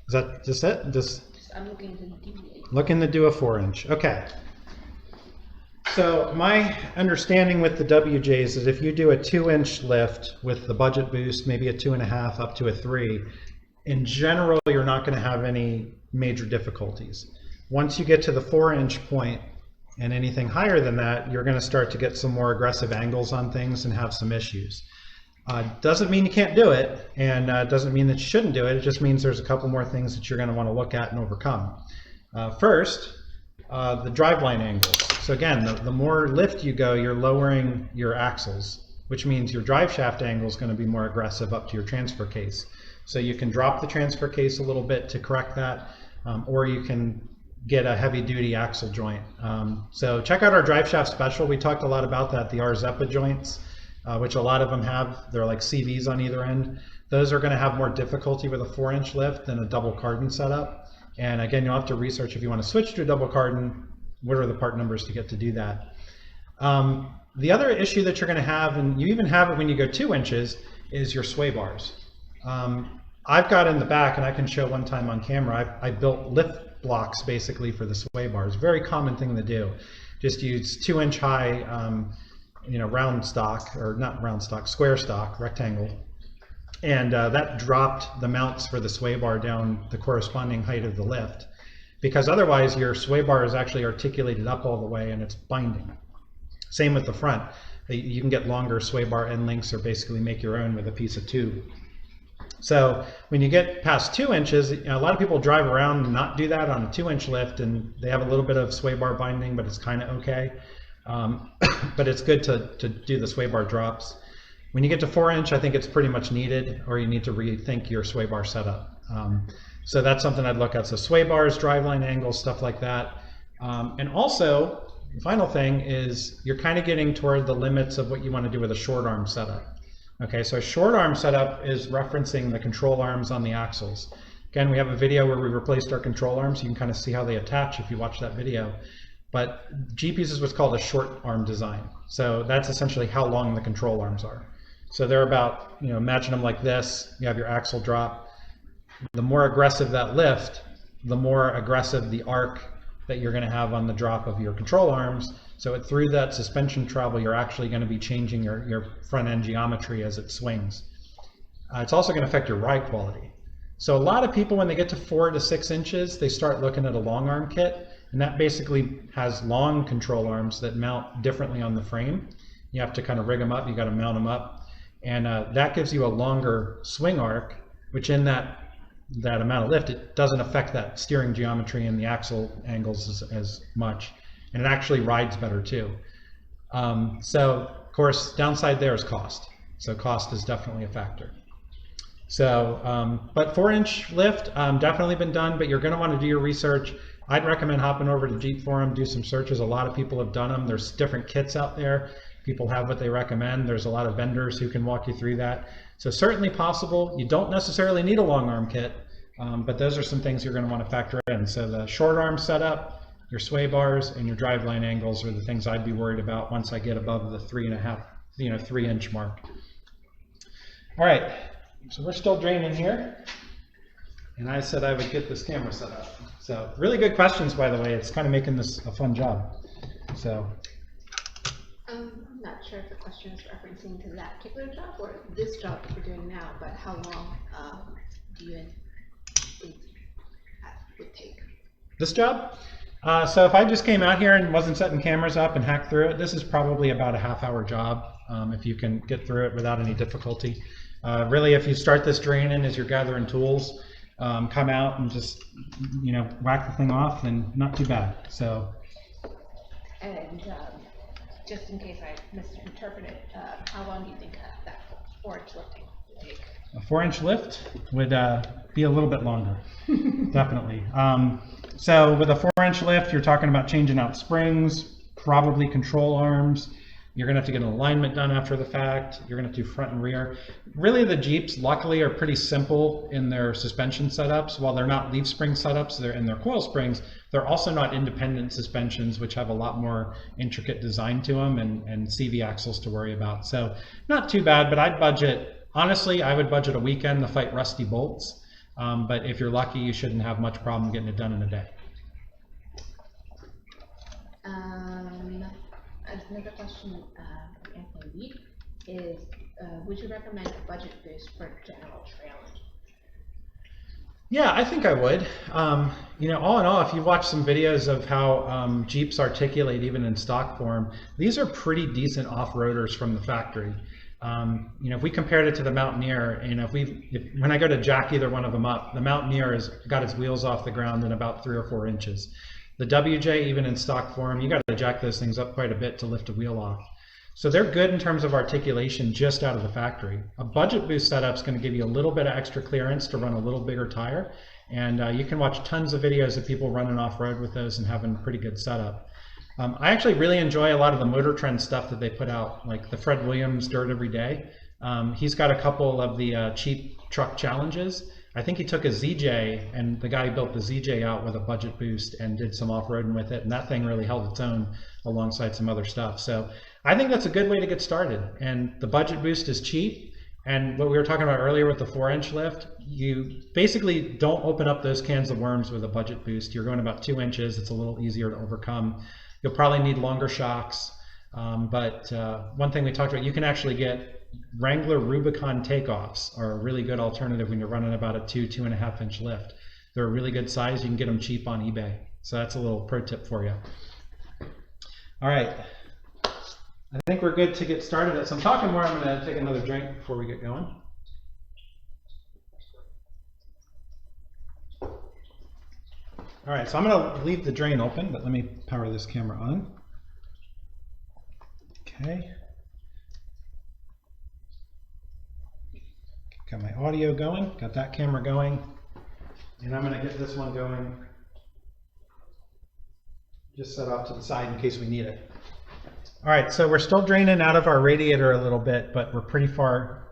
Is that just it? Just I'm looking to deviate. Looking to do a 4-inch. Okay. So my understanding with the WJs is if you do a 2-inch lift with the budget boost, maybe a 2.5 up to a 3, in general, you're not going to have any major difficulties. Once you get to the 4-inch point and anything higher than that, you're going to start to get some more aggressive angles on things and have some issues. Doesn't mean you can't do it, and doesn't mean that you shouldn't do it. It just means there's a couple more things that you're going to want to look at and overcome. First, the driveline angles. So again, the more lift you go, you're lowering your axles, which means your drive shaft angle is going to be more aggressive up to your transfer case. So you can drop the transfer case a little bit to correct that, or you can get a heavy duty axle joint. So check out our drive shaft special. We talked a lot about that, the R-Zeppa joints, which a lot of them have. They're like CVs on either end. Those are going to have more difficulty with a 4-inch lift than a double cardan setup. And again, you'll have to research if you want to switch to a double cardan, what are the part numbers to get to do that. The other issue that you're going to have, and you even have it when you go 2 inches, is your sway bars. I've got in the back, and I can show one time on camera, I built lift blocks basically for the sway bars. Very common thing to do. Just use 2-inch high round stock, or not round stock, square stock, rectangle. And that dropped the mounts for the sway bar down the corresponding height of the lift, because otherwise your sway bar is actually articulated up all the way and it's binding. Same with the front. You can get longer sway bar end lengths or basically make your own with a piece of tube. So when you get past 2 inches, a lot of people drive around and not do that on a 2-inch lift, and they have a little bit of sway bar binding, but it's kind of okay. But it's good to do the sway bar drops. When you get to 4-inch, I think it's pretty much needed, or you need to rethink your sway bar setup. So that's something I'd look at. So sway bars, driveline angles, stuff like that. And also, the final thing is you're kind of getting toward the limits of what you want to do with a short arm setup. Okay, so a short arm setup is referencing the control arms on the axles. Again, we have a video where we replaced our control arms. You can kind of see how they attach if you watch that video. But Jeep uses what's called a short arm design. So that's essentially how long the control arms are. So they're about, imagine them like this. You have your axle drop. The more aggressive that lift, the more aggressive the arc that you're going to have on the drop of your control arms. So through that suspension travel, you're actually going to be changing your front end geometry as it swings. It's also going to affect your ride quality. So a lot of people, when they get to 4 to 6 inches, they start looking at a long arm kit, and that basically has long control arms that mount differently on the frame. You have to kind of rig them up, you got to mount them up, and that gives you a longer swing arc, which in that amount of lift, it doesn't affect that steering geometry and the axle angles as much, and it actually rides better too. So of course, downside there is cost. So cost is definitely a factor. So, but 4-inch lift, definitely been done, but you're going to want to do your research. I'd recommend hopping over to Jeep Forum, do some searches. A lot of people have done them. There's different kits out there. People have what they recommend. There's a lot of vendors who can walk you through that. So certainly possible. You don't necessarily need a long arm kit, but those are some things you're going to want to factor in. So the short arm setup, your sway bars, and your driveline angles are the things I'd be worried about once I get above the 3-inch mark. All right. So we're still draining here, and I said I would get this camera set up. So really good questions, by the way. It's kind of making this a fun job. So I'm not sure if the question is referencing to that particular job or this job that we're doing now, but how long do you think that would take? This job? So if I just came out here and wasn't setting cameras up and hacked through it, this is probably about a half-hour job if you can get through it without any difficulty. Really, if you start this draining as you're gathering tools, come out and just, whack the thing off, then not too bad. So. And just in case I misinterpreted, how long do you think that 4-inch lifting would take? A 4-inch lift would be a little bit longer, definitely. So with a 4-inch lift, you're talking about changing out springs, probably control arms. You're going to have to get an alignment done after the fact. You're going to do front and rear. Really, the Jeeps, luckily, are pretty simple in their suspension setups. While they're not leaf spring setups, they're in their coil springs, they're also not independent suspensions, which have a lot more intricate design to them and CV axles to worry about. So not too bad, but I'd budget, honestly, I would budget a weekend to fight rusty bolts. But if you're lucky, you shouldn't have much problem getting it done in a day. Another question from Anthony Weed is, would you recommend a budget boost for general trailing? Yeah, I think I would. You know, all in all, if you watch some videos of how Jeeps articulate even in stock form, these are pretty decent off-roaders from the factory. You know, if we compared it to the Mountaineer, you know, when I go to jack either one of them up, the Mountaineer has got its wheels off the ground in about 3 or 4 inches. The WJ, even in stock form, you got to jack those things up quite a bit to lift a wheel off. So they're good in terms of articulation just out of the factory. A budget boost setup is going to give you a little bit of extra clearance to run a little bigger tire. And you can watch tons of videos of people running off-road with those and having a pretty good setup. I actually really enjoy a lot of the Motor Trend stuff that they put out, like the Fred Williams Dirt Every Day. He's got a couple of the cheap truck challenges. I think he took a ZJ, and the guy who built the ZJ out with a budget boost and did some off-roading with it, and that thing really held its own alongside some other stuff. So I think that's a good way to get started. And the budget boost is cheap. And what we were talking about earlier with the 4-inch lift, you basically don't open up those cans of worms with a budget boost. You're going about 2 inches. It's a little easier to overcome. You'll probably need longer shocks. But one thing we talked about, you can actually get Wrangler Rubicon takeoffs are a really good alternative when you're running about a 2.5 inch lift. They're a really good size. You can get them cheap on eBay. So that's a little pro tip for you. All right. I think we're good to get started. As I'm talking more, I'm going to take another drink before we get going. All right, so I'm going to leave the drain open, but let me power this camera on. Okay. Got my audio going, got that camera going, and I'm going to get this one going. Just set off to the side in case we need it. All right, so we're still draining out of our radiator a little bit, but we're pretty far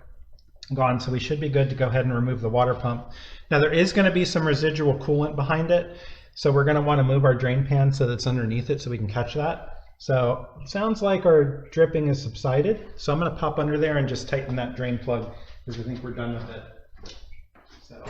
gone, so we should be good to go ahead and remove the water pump. Now there is going to be some residual coolant behind it, so we're going to want to move our drain pan so that it's underneath it so we can catch that. So it sounds like our dripping has subsided, so I'm going to pop under there and just tighten that drain plug because I think we're done with it. So.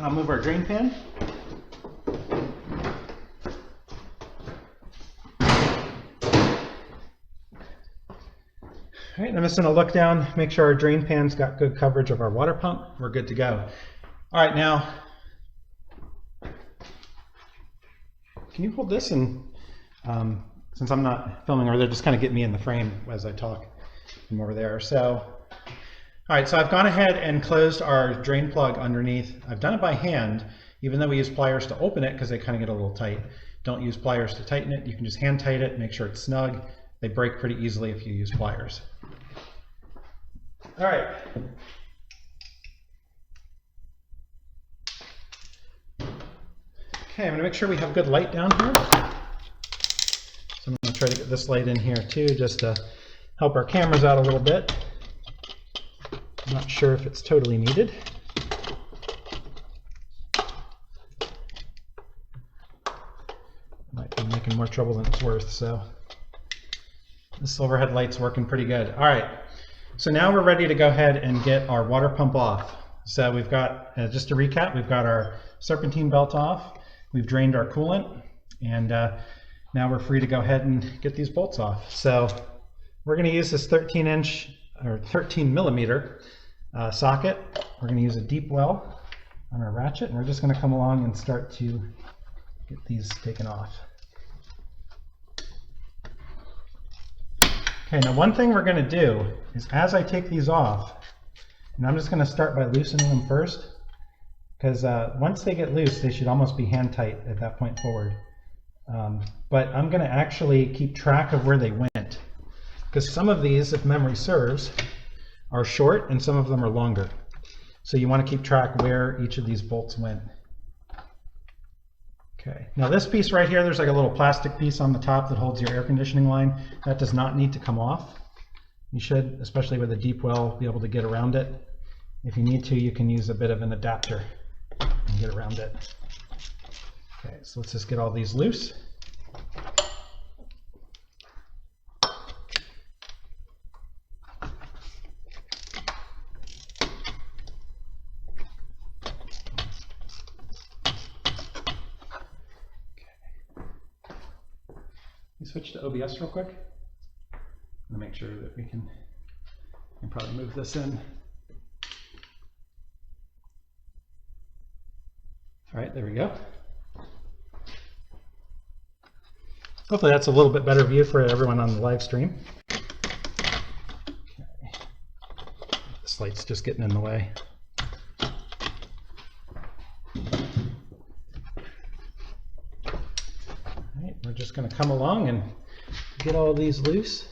I'll move our drain pan. All right, I'm just going to look down, make sure our drain pan's got good coverage of our water pump. We're good to go. All right, now, can you hold this and, since I'm not filming over there, just kind of get me in the frame as I talk from over there. So. All right, so I've gone ahead and closed our drain plug underneath. I've done it by hand, even though we use pliers to open it because they kind of get a little tight. Don't use pliers to tighten it. You can just hand tight it, make sure it's snug. They break pretty easily if you use pliers. All right. Okay, I'm gonna make sure we have good light down here. So I'm gonna try to get this light in here too, just to help our cameras out a little bit. I'm not sure if it's totally needed. Might be making more trouble than it's worth, so this overhead light's working pretty good. All right, so now we're ready to go ahead and get our water pump off. So we've got, just to recap, we've got our serpentine belt off, we've drained our coolant, and now we're free to go ahead and get these bolts off. So we're going to use this 13-inch or 13 millimeter socket. We're going to use a deep well on our ratchet, and we're just going to come along and start to get these taken off. Okay, now one thing we're going to do is as I take these off, and I'm just going to start by loosening them first, because once they get loose, they should almost be hand tight at that point forward. But I'm going to actually keep track of where they went, because some of these, if memory serves, are short and some of them are longer. So you want to keep track where each of these bolts went. Okay, now this piece right here, there's like a little plastic piece on the top that holds your air conditioning line. That does not need to come off. You should, especially with a deep well, be able to get around it. If you need to, you can use a bit of an adapter and get around it. Okay, so let's just get all these loose. Switch to OBS real quick and make sure that we can probably move this in. All right, there we go. Hopefully that's a little bit better view for everyone on the live stream. Okay. This light's just getting in the way. We're just going to come along and get all these loose.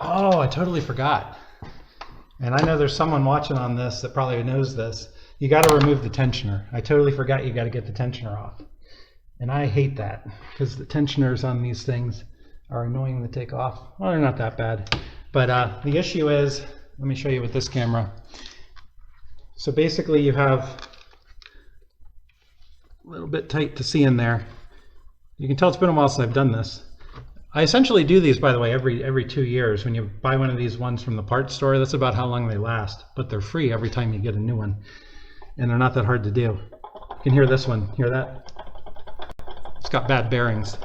Oh, I totally forgot. And I know there's someone watching on this that probably knows this. You got to remove the tensioner. I totally forgot you got to get the tensioner off. And I hate that because the tensioners on these things are annoying to take off. Well, they're not that bad. But the issue is, let me show you with this camera. So basically you have a little bit tight to see in there. You can tell it's been a while since I've done this. I essentially do these, by the way, every 2 years. When you buy one of these ones from the parts store, that's about how long they last. But they're free every time you get a new one. And they're not that hard to do. You can hear this one. Hear that? It's got bad bearings.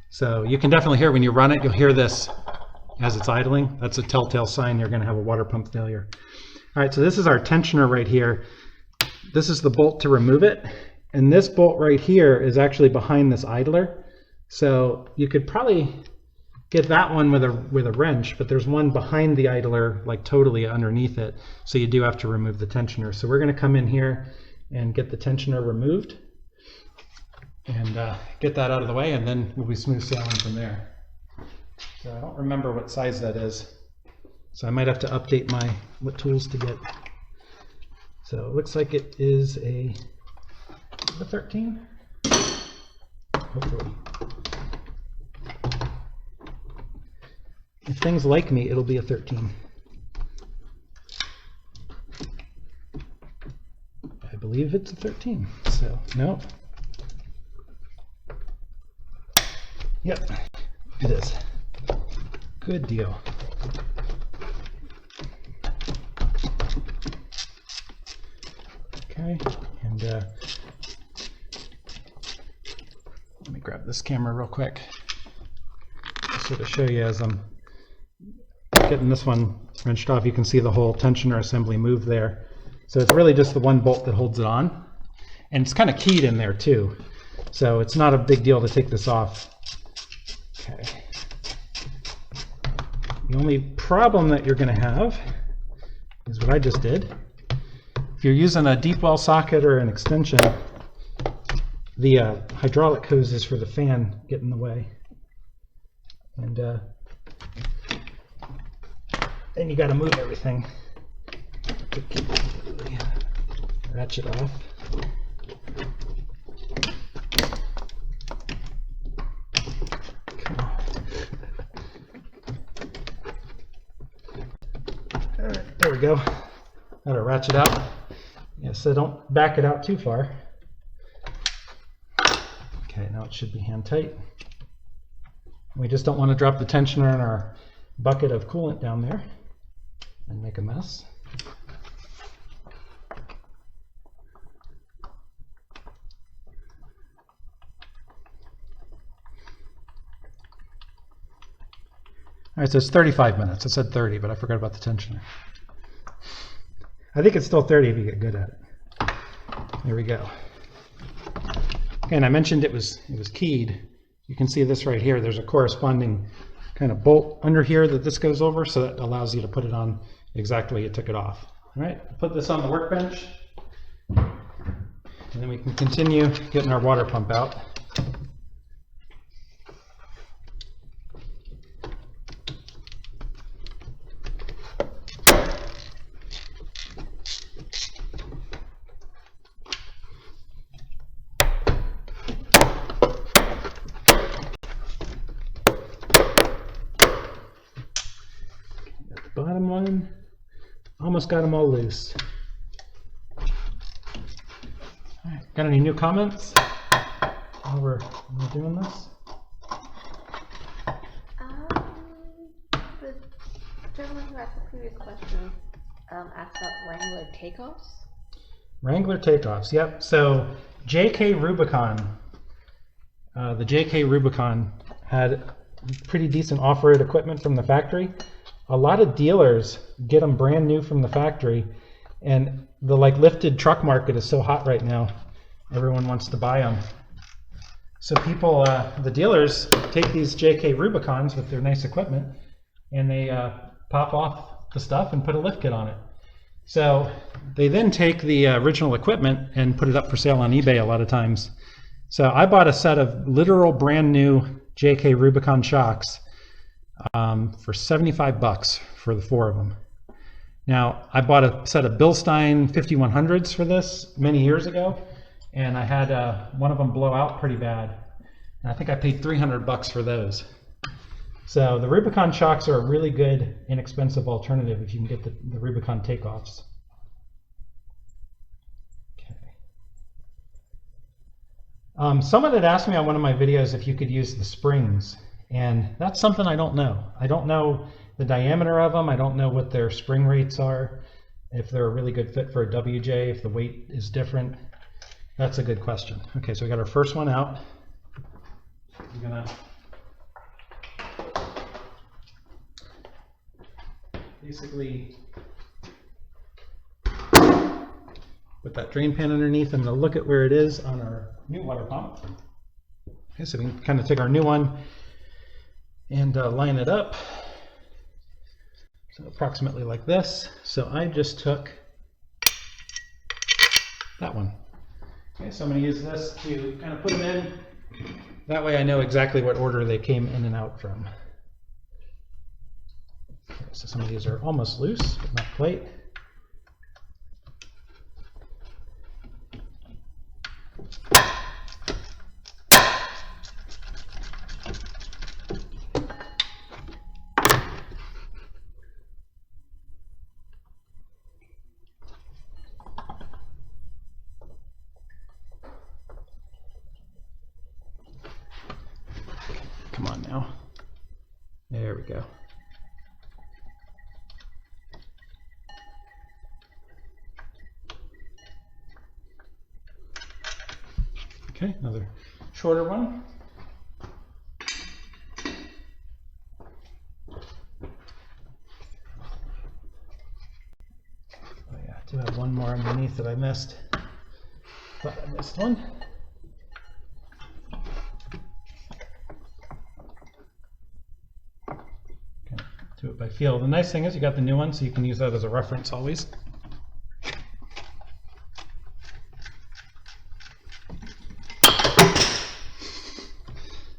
So you can definitely hear when you run it, you'll hear this as it's idling. That's a telltale sign you're going to have a water pump failure. All right, so this is our tensioner right here. This is the bolt to remove it. And this bolt right here is actually behind this idler. So you could probably get that one with a wrench, but there's one behind the idler, like totally underneath it. So you do have to remove the tensioner. So we're going to come in here and get the tensioner removed. And get that out of the way, and then we'll be smooth sailing from there. So I don't remember what size that is, so I might have to update what tools to get. So it looks like it is a 13, hopefully. If things like me, it'll be a 13. I believe it's a 13, so no. Yep, it is. Good deal. Okay, and let me grab this camera real quick so to show you as I'm getting this one wrenched off. You can see the whole tensioner assembly move there. So it's really just the one bolt that holds it on, and it's kind of keyed in there too. So it's not a big deal to take this off. Okay. The only problem that you're going to have is what I just did. If you're using a deep well socket or an extension, the hydraulic hoses for the fan get in the way. And then you got to move everything. Ratchet off. There we go. Got to ratchet out. Yeah, so don't back it out too far. Okay, now it should be hand tight. We just don't want to drop the tensioner in our bucket of coolant down there and make a mess. All right, so it's 35 minutes. I said 30, but I forgot about the tensioner. I think it's still 30 if you get good at it. There we go. Okay, and I mentioned it was keyed. You can see this right here. There's a corresponding kind of bolt under here that this goes over, so that allows you to put it on exactly you took it off. All right, put this on the workbench, and then we can continue getting our water pump out. on one. Almost got them all loose. All right, got any new comments while we're doing this? The gentleman who asked the previous question asked about Wrangler takeoffs. Wrangler takeoffs, yep. So JK Rubicon, the JK Rubicon had pretty decent off-road equipment from the factory. A lot of dealers get them brand new from the factory, and the lifted truck market is so hot right now. Everyone wants to buy them. So people, the dealers take these JK Rubicons with their nice equipment, and they pop off the stuff and put a lift kit on it. So they then take the original equipment and put it up for sale on eBay a lot of times. So I bought a set of literal brand new JK Rubicon shocks for $75 for the 4 of them. Now, I bought a set of Bilstein 5100s for this many years ago, and I had one of them blow out pretty bad. And I think I paid $300 for those. So the Rubicon shocks are a really good, inexpensive alternative if you can get the Rubicon takeoffs. Okay. Someone had asked me on one of my videos if you could use the springs, and that's something I don't know. I don't know the diameter of them. I don't know what their spring rates are, if they're a really good fit for a WJ, if the weight is different. That's a good question. Okay, so we got our first one out. I'm gonna basically put that drain pan underneath. I'm going to look at where it is on our new water pump. Okay, so we can kind of take our new one and line it up. So approximately like this. So I just took that one. Okay, so I'm going to use this to kind of put them in. That way I know exactly what order they came in and out from. Okay, so some of these are almost loose, but not quite. Come on now. There we go. Okay, another shorter one. Oh yeah, I do have one more underneath that I missed. Thought I missed one. Okay, do it by feel. The nice thing is you got the new one, so you can use that as a reference always.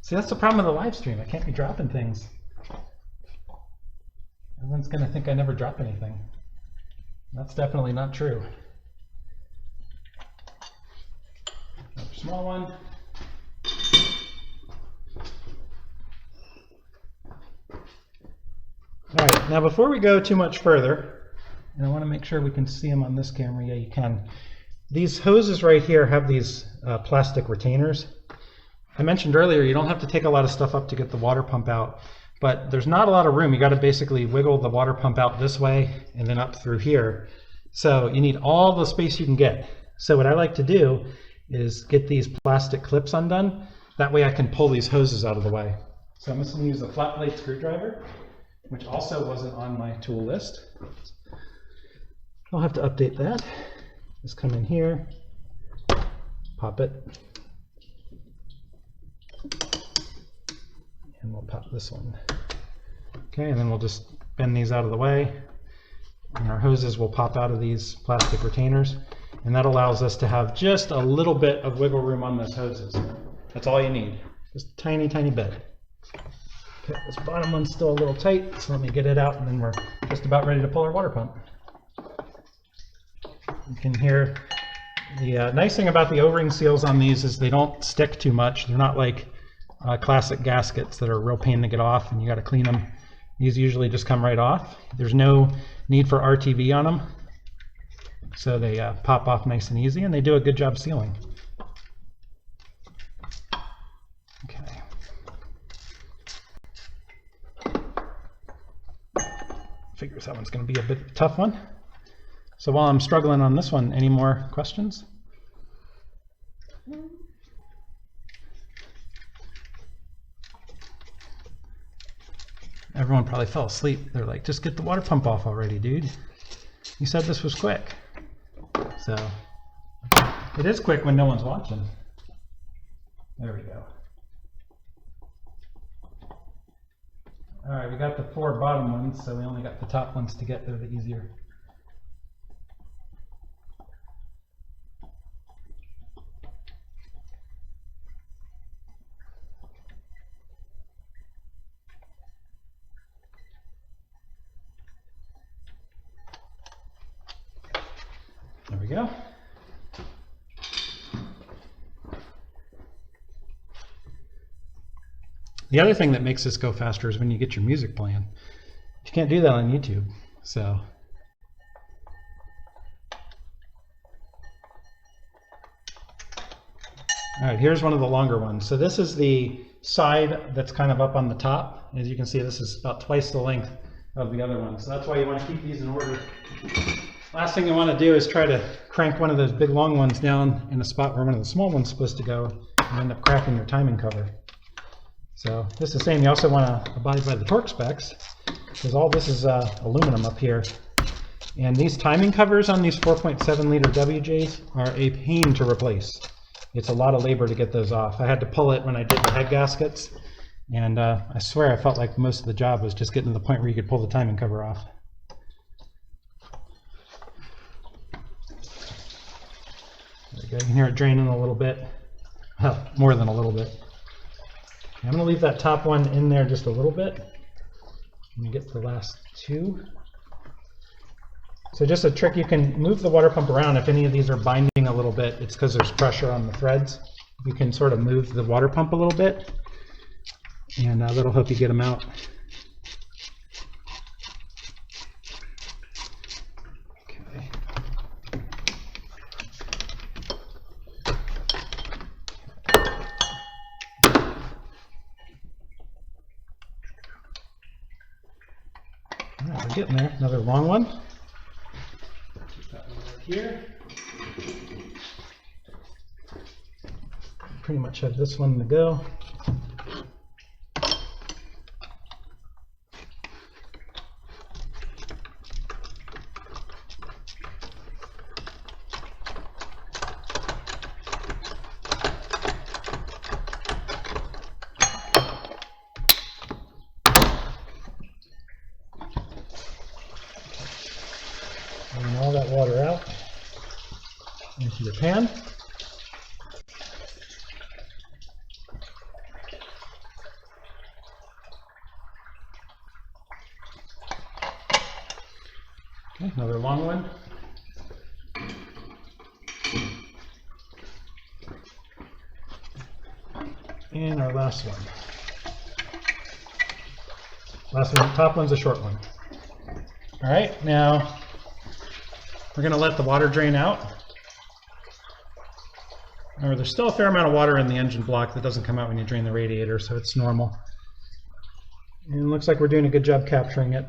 See, that's the problem with the live stream. I can't be dropping things. Everyone's going to think I never drop anything. That's definitely not true. Another small one. All right, now before we go too much further, and I want to make sure we can see them on this camera. Yeah, you can. These hoses right here have these plastic retainers. I mentioned earlier you don't have to take a lot of stuff up to get the water pump out, but there's not a lot of room. You got to basically wiggle the water pump out this way and then up through here. So you need all the space you can get. So what I like to do is get these plastic clips undone. That way I can pull these hoses out of the way. So I'm just going to use a flat blade screwdriver, which also wasn't on my tool list. I'll have to update that. Just come in here, pop it. And we'll pop this one. Okay, and then we'll just bend these out of the way. And our hoses will pop out of these plastic retainers. And that allows us to have just a little bit of wiggle room on those hoses. That's all you need. Just a tiny, tiny bit. Okay, this bottom one's still a little tight, so let me get it out and then we're just about ready to pull our water pump. You can hear the nice thing about the O-ring seals on these is they don't stick too much. They're not like classic gaskets that are a real pain to get off and you got to clean them These usually just come right off. There's no need for RTV on them, so they pop off nice and easy, and they do a good job sealing. Okay. Figures that one's going to be a bit tough one. So while I'm struggling on this one, any more questions? Everyone probably fell asleep. They're like, just get the water pump off already, dude. You said this was quick. So it is quick when no one's watching. There we go. All right, we got the 4 bottom ones, so we only got the top ones to get. They're the easier. There we go. The other thing that makes this go faster is when you get your music playing. You can't do that on YouTube, so. All right, here's one of the longer ones. So this is the side that's kind of up on the top. As you can see, this is about twice the length of the other one. So that's why you want to keep these in order. Last thing you want to do is try to crank one of those big long ones down in a spot where one of the small ones is supposed to go and end up cracking your timing cover. So this is the same. You also want to abide by the torque specs, because all this is aluminum up here. And these timing covers on these 4.7 liter WJs are a pain to replace. It's a lot of labor to get those off. I had to pull it when I did the head gaskets, and I swear I felt like most of the job was just getting to the point where you could pull the timing cover off. There we go. You can hear it draining a little bit. Well, more than a little bit. I'm going to leave that top one in there just a little bit. Let me get the last 2. So just a trick, you can move the water pump around. If any of these are binding a little bit, it's because there's pressure on the threads. You can sort of move the water pump a little bit, and that'll help you get them out. Okay. All right, we're getting there. Another long one. Here. Pretty much have this one to go. Bring all that water out into your pan. Okay, another long one. And our last one. Last one, top one's a short one. All right, now we're going to let the water drain out. Remember, there's still a fair amount of water in the engine block that doesn't come out when you drain the radiator, so it's normal. And it looks like we're doing a good job capturing it.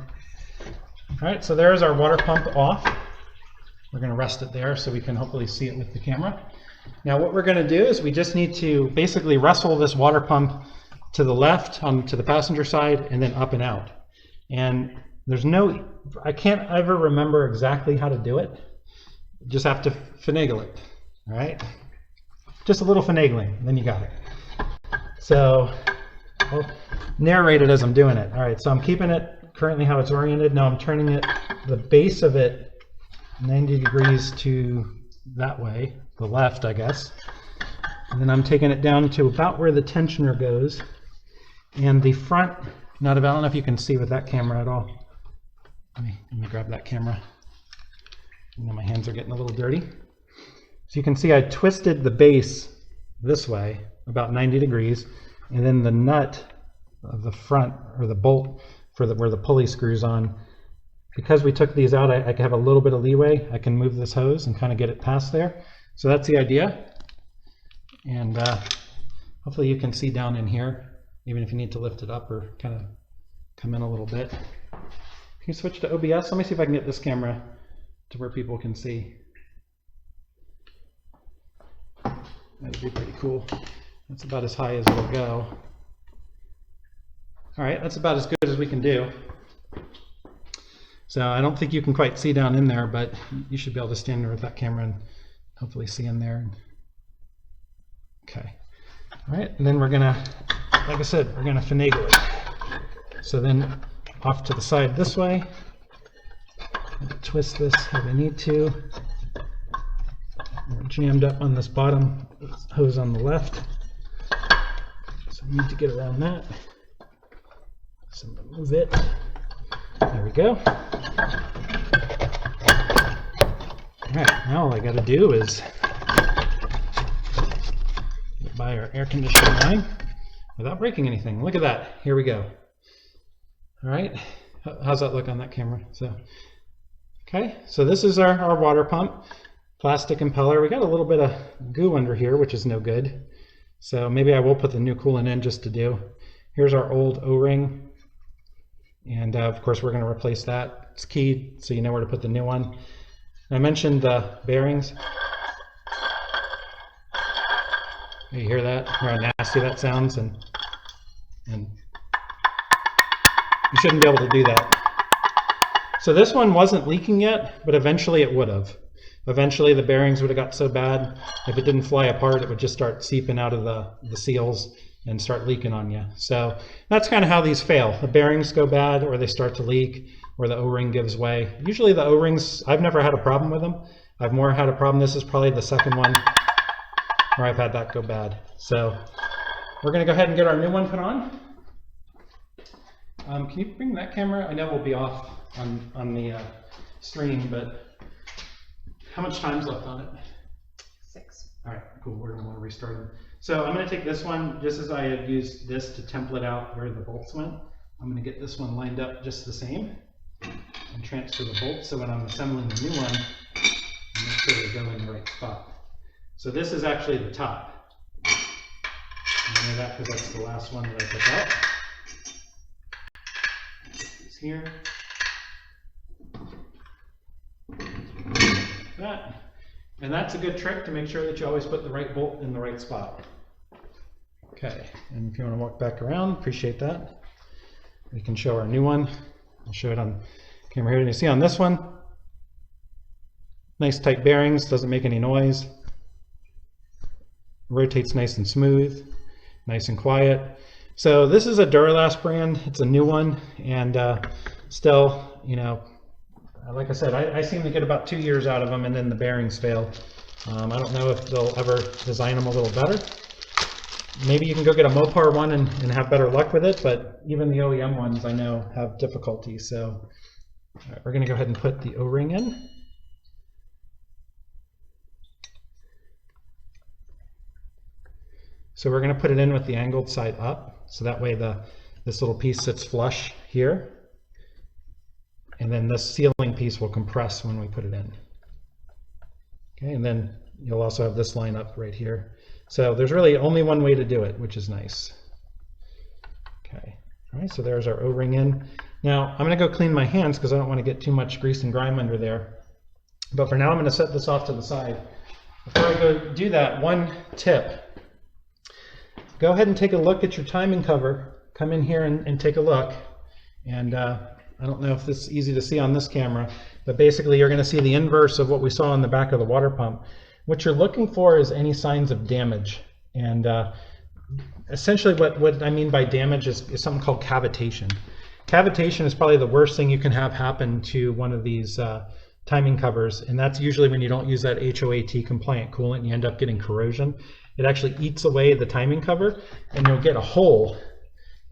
All right, so there's our water pump off. We're going to rest it there so we can hopefully see it with the camera. Now what we're going to do is we just need to basically wrestle this water pump to the left to the passenger side and then up and out. And there's no, I can't ever remember exactly how to do it. You just have to finagle it, all right? Just a little finagling, then you got it. So I'll narrate it as I'm doing it. All right, so I'm keeping it currently how it's oriented. Now I'm turning it, the base of it, 90 degrees to that way, the left, I guess. And then I'm taking it down to about where the tensioner goes. And the front, I don't know if you can see with that camera at all. Let me grab that camera. And then my hands are getting a little dirty. So you can see I twisted the base this way, about 90 degrees, and then the nut of the front, or the bolt, for where the pulley screws on. Because we took these out, I have a little bit of leeway. I can move this hose and kind of get it past there. So that's the idea. And hopefully you can see down in here, even if you need to lift it up or kind of come in a little bit. Can you switch to OBS? Let me see if I can get this camera to where people can see. That'd be pretty cool. That's about as high as it'll go. All right, that's about as good as we can do. So I don't think you can quite see down in there, but you should be able to stand there with that camera and hopefully see in there. Okay. All right, and then we're gonna, like I said, we're gonna finagle it. So then off to the side this way. Twist this if I need to. We're jammed up on this bottom hose on the left. So I need to get around that. So I'm gonna move it. There we go. All right, now all I got to do is get by our air conditioning line without breaking anything. Look at that. Here we go. All right. How's that look on that camera? So, okay. So this is our water pump, plastic impeller. We got a little bit of goo under here, which is no good. So maybe I will put the new coolant in just to do. Here's our old O-ring. And of course, we're going to replace that. It's keyed, so you know where to put the new one. I mentioned the bearings. You hear that? How nasty that sounds, and you shouldn't be able to do that. So this one wasn't leaking yet, but eventually it would have. Eventually the bearings would have got so bad, if it didn't fly apart, it would just start seeping out of the seals and start leaking on you. So that's kind of how these fail. The bearings go bad, or they start to leak, or the O-ring gives way. Usually the O-rings, I've never had a problem with them. I've more had a problem. This is probably the second one where I've had that go bad. So we're gonna go ahead and get our new one put on. Can you bring that camera? I know we'll be off on the stream, but how much time's left on it? 6. All right, cool, we're gonna wanna restart them. So I'm going to take this one, just as I had used this to template out where the bolts went. I'm going to get this one lined up just the same and transfer the bolts, so when I'm assembling the new one, I make sure they go in the right spot. So this is actually the top. I know that because that's the last one that I took out. It's here. That. And that's a good trick to make sure that you always put the right bolt in the right spot. Okay, and if you want to walk back around, appreciate that. We can show our new one. I'll show it on camera here. And you see on this one, nice tight bearings, doesn't make any noise. Rotates nice and smooth, nice and quiet. So this is a Duralast brand. It's a new one, and still, you know, like I said, I seem to get about 2 years out of them, and then the bearings fail. I don't know if they'll ever design them a little better. Maybe you can go get a Mopar one and have better luck with it, but even the OEM ones I know have difficulty. So all right, we're going to go ahead and put the O-ring in. So we're going to put it in with the angled side up, so that way this little piece sits flush here. And then this sealing piece will compress when we put it in. Okay, and then you'll also have this line up right here. So there's really only one way to do it, which is nice. Okay, all right, so there's our O-ring in. Now I'm gonna go clean my hands because I don't want to get too much grease and grime under there. But for now, I'm gonna set this off to the side. Before I go do that, one tip. Go ahead and take a look at your timing cover. Come in here and take a look. And I don't know if this is easy to see on this camera, but basically you're going to see the inverse of what we saw on the back of the water pump. What you're looking for is any signs of damage. And essentially what I mean by damage is something called cavitation. Cavitation is probably the worst thing you can have happen to one of these timing covers, and that's usually when you don't use that HOAT compliant coolant and you end up getting corrosion. It actually eats away the timing cover, and you'll get a hole.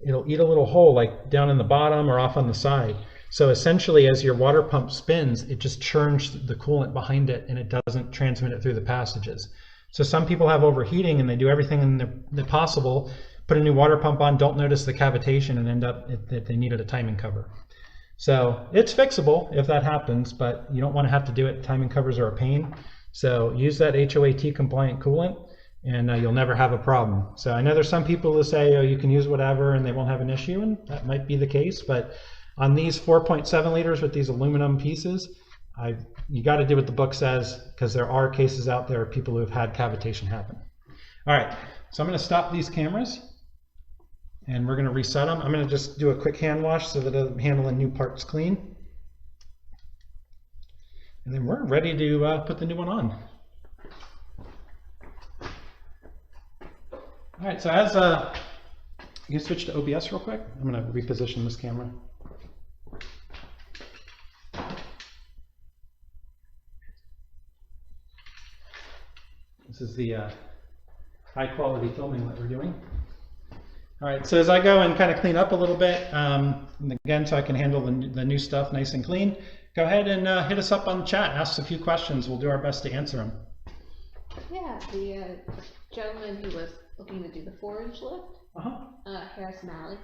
It'll eat a little hole like down in the bottom or off on the side. So essentially, as your water pump spins, it just churns the coolant behind it, and it doesn't transmit it through the passages. So some people have overheating and they do everything in the possible, put a new water pump on, don't notice the cavitation, and end up that they needed a timing cover. So it's fixable if that happens, but you don't want to have to do it. Timing covers are a pain. So use that HOAT compliant coolant, and you'll never have a problem. So I know there's some people who say, oh, you can use whatever and they won't have an issue, and that might be the case, but on these 4.7 liters with these aluminum pieces, you got to do what the book says, because there are cases out there of people who have had cavitation happen. All right, so I'm going to stop these cameras, and we're going to reset them. I'm going to just do a quick hand wash so that I'm handling new parts clean. And then we're ready to put the new one on. All right, so as you switch to OBS real quick. I'm going to reposition this camera. This is the high quality filming that we're doing. All right, so as I go and kind of clean up a little bit, and again, so I can handle the new stuff nice and clean, go ahead and hit us up on the chat, ask us a few questions. We'll do our best to answer them. Yeah, the gentleman who was looking to do the 4-inch lift, Harris Malley,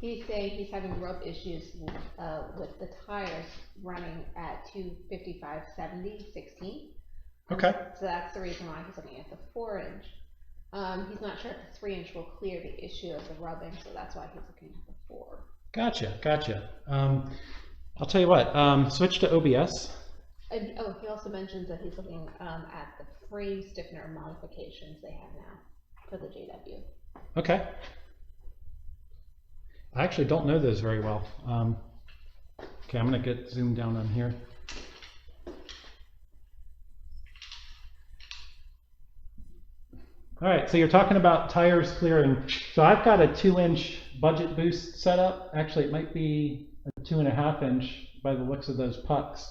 he's saying he's having rub issues with the tires running at 255/70/16. Okay. So that's the reason why he's looking at the 4-inch. He's not sure if the 3-inch will clear the issue of the rubbing, so that's why he's looking at the 4. Gotcha, gotcha. I'll tell you what, switch to OBS. And, oh, he also mentions that he's looking at the frame stiffener modifications they have now for the JW. Okay. I actually don't know those very well. Okay, I'm going to get zoomed down on here. All right, so you're talking about tires clearing. So I've got a 2-inch budget boost set up. Actually, it might be a 2.5-inch by the looks of those pucks.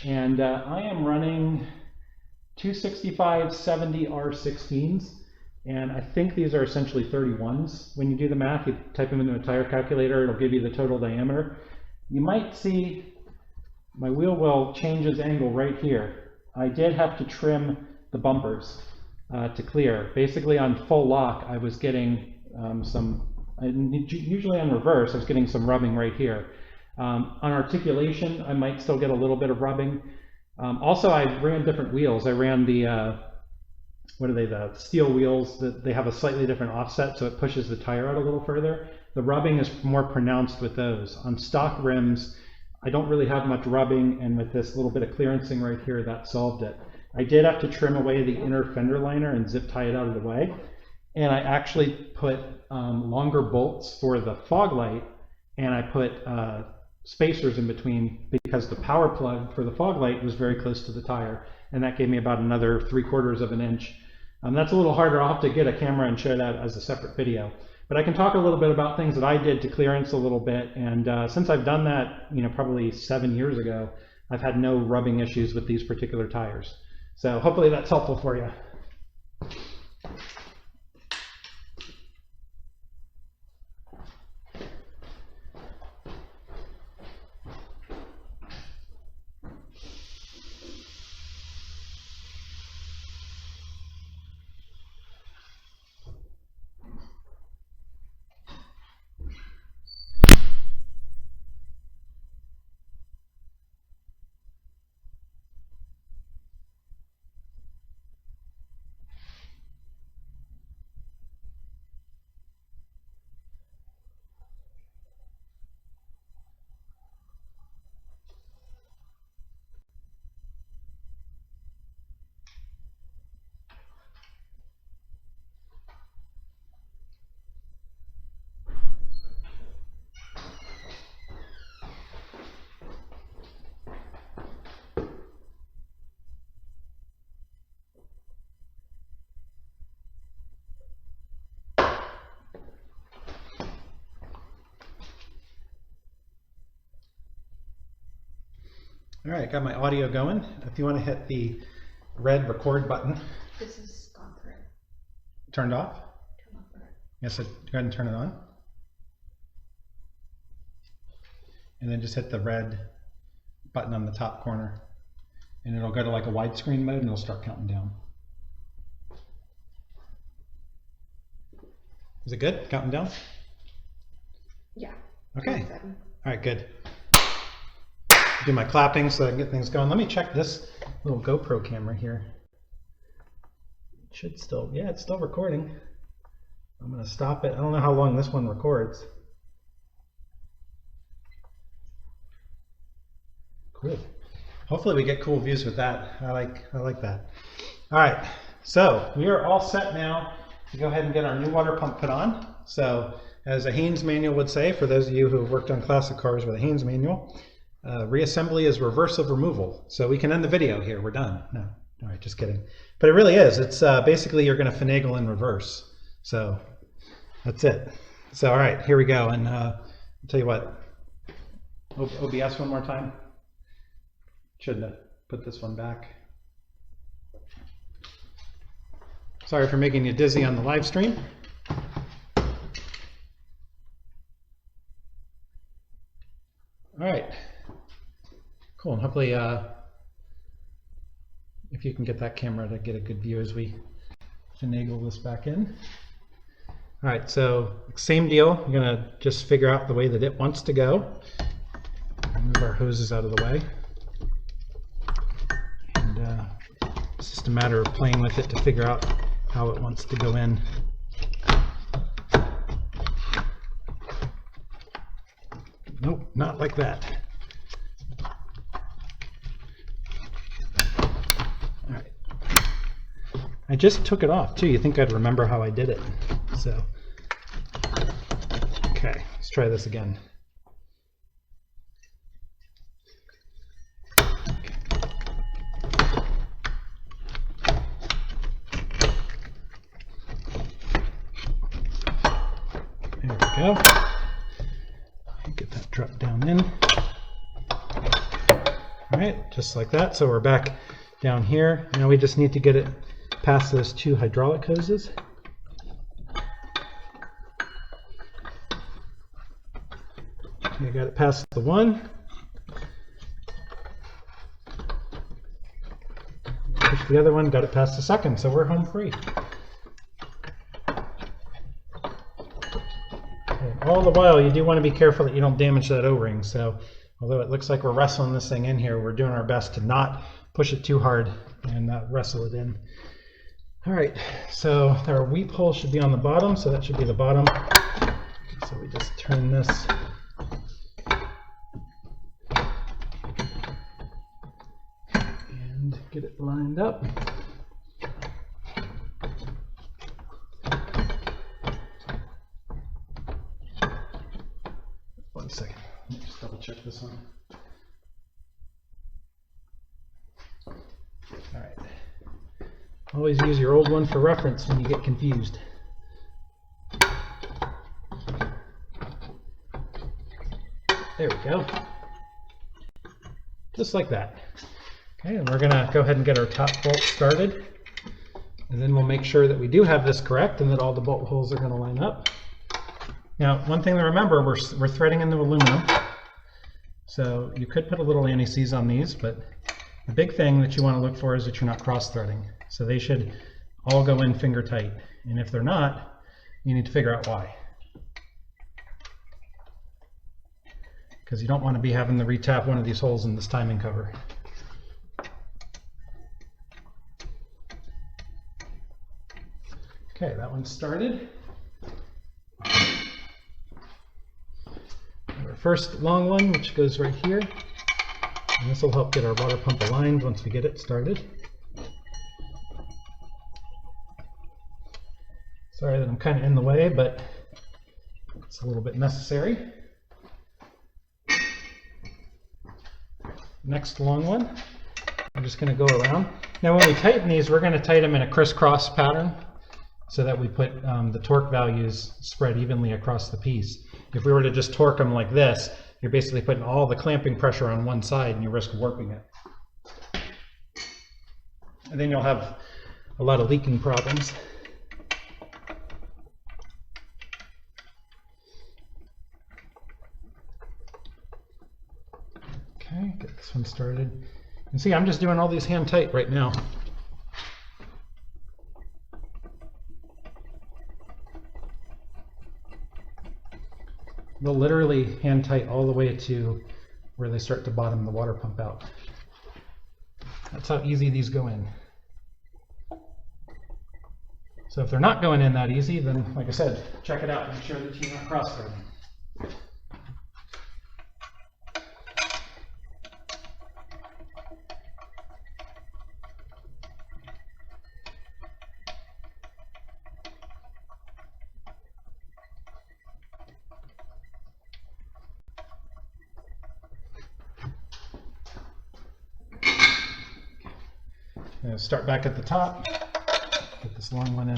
And I am running 265/70 R16s. And I think these are essentially 31s. When you do the math, you type them into a tire calculator, it'll give you the total diameter. You might see my wheel well change its angle right here. I did have to trim the bumpers to clear. Basically on full lock, I was getting usually on reverse, I was getting some rubbing right here. On articulation, I might still get a little bit of rubbing. Also, I ran different wheels. I ran the what are they, the steel wheels, that they have a slightly different offset, so it pushes the tire out a little further. The rubbing is more pronounced with those. On stock rims, I don't really have much rubbing, and with this little bit of clearancing right here, that solved it. I did have to trim away the inner fender liner and zip tie it out of the way, and I actually put longer bolts for the fog light, and I put spacers in between because the power plug for the fog light was very close to the tire, and that gave me about another 3/4 of an inch. That's a little harder. I'll have to get a camera and show that as a separate video. But I can talk a little bit about things that I did to clearance a little bit, and since I've done that, probably 7 years ago, I've had no rubbing issues with these particular tires. So hopefully that's helpful for you. All right, got my audio going. If you want to hit the red record button. This is gone through. Turned off? Turn off the red. Yes, so go ahead and turn it on. And then just hit the red button on the top corner. And it'll go to like a widescreen mode and it'll start counting down. Is it good? Counting down? Yeah. Okay. 7. All right, good. Do my clapping so I can get things going. Let me check this little GoPro camera here. It should still, yeah, it's still recording. I'm going to stop it. I don't know how long this one records. Cool. Hopefully we get cool views with that. I like that. All right, so we are all set now to go ahead and get our new water pump put on. So as a Haynes manual would say, for those of you who have worked on classic cars with a Haynes manual, reassembly is reverse of removal. So we can end the video here. We're done. No, all right, just kidding. But it really is. It's basically you're going to finagle in reverse. So that's it. So all right, here we go. And I'll tell you what. OBS one more time. Shouldn't have put this one back. Sorry for making you dizzy on the live stream. All right. Cool. And hopefully, if you can get that camera to get a good view as we finagle this back in. All right. So same deal. I'm going to just figure out the way that it wants to go. Move our hoses out of the way. It's just a matter of playing with it to figure out how it wants to go in. Nope, not like that. All right. I just took it off too. You think I'd remember how I did it. So, okay, let's try this again. Go. Get that drop down in. All right, just like that. So we're back down here. Now we just need to get it past those 2 hydraulic hoses. Okay, got it past the one. Push the other one, got it past the second, so we're home free. All the while, you do want to be careful that you don't damage that O-ring. So although it looks like we're wrestling this thing in here, we're doing our best to not push it too hard and wrestle it in. All right, so our weep hole should be on the bottom, so that should be the bottom. So we just turn this. And get it lined up. One second, let me just double check this one. All right. Always use your old one for reference when you get confused. There we go. Just like that. Okay, and we're gonna go ahead and get our top bolt started. And then we'll make sure that we do have this correct and that all the bolt holes are gonna line up. Now, one thing to remember, we're threading into aluminum, so you could put a little anti-seize on these, but the big thing that you want to look for is that you're not cross-threading. So they should all go in finger tight, and if they're not, you need to figure out why. Because you don't want to be having to retap one of these holes in this timing cover. Okay, that one's started. Our first long one, which goes right here, and this will help get our water pump aligned once we get it started. Sorry that I'm kind of in the way, but it's a little bit necessary. Next long one, I'm just going to go around. Now when we tighten these, we're going to tighten them in a crisscross pattern so that we put the torque values spread evenly across the piece. If we were to just torque them like this, you're basically putting all the clamping pressure on one side and you risk warping it. And then you'll have a lot of leaking problems. Okay, get this one started. And see, I'm just doing all these hand tight right now. they'll literally hand tight all the way to where they start to bottom the water pump out. That's how easy these go in. So if they're not going in that easy, then like I said, check it out. Make sure that you're not cross-threading. Start back at the top, get this long one in.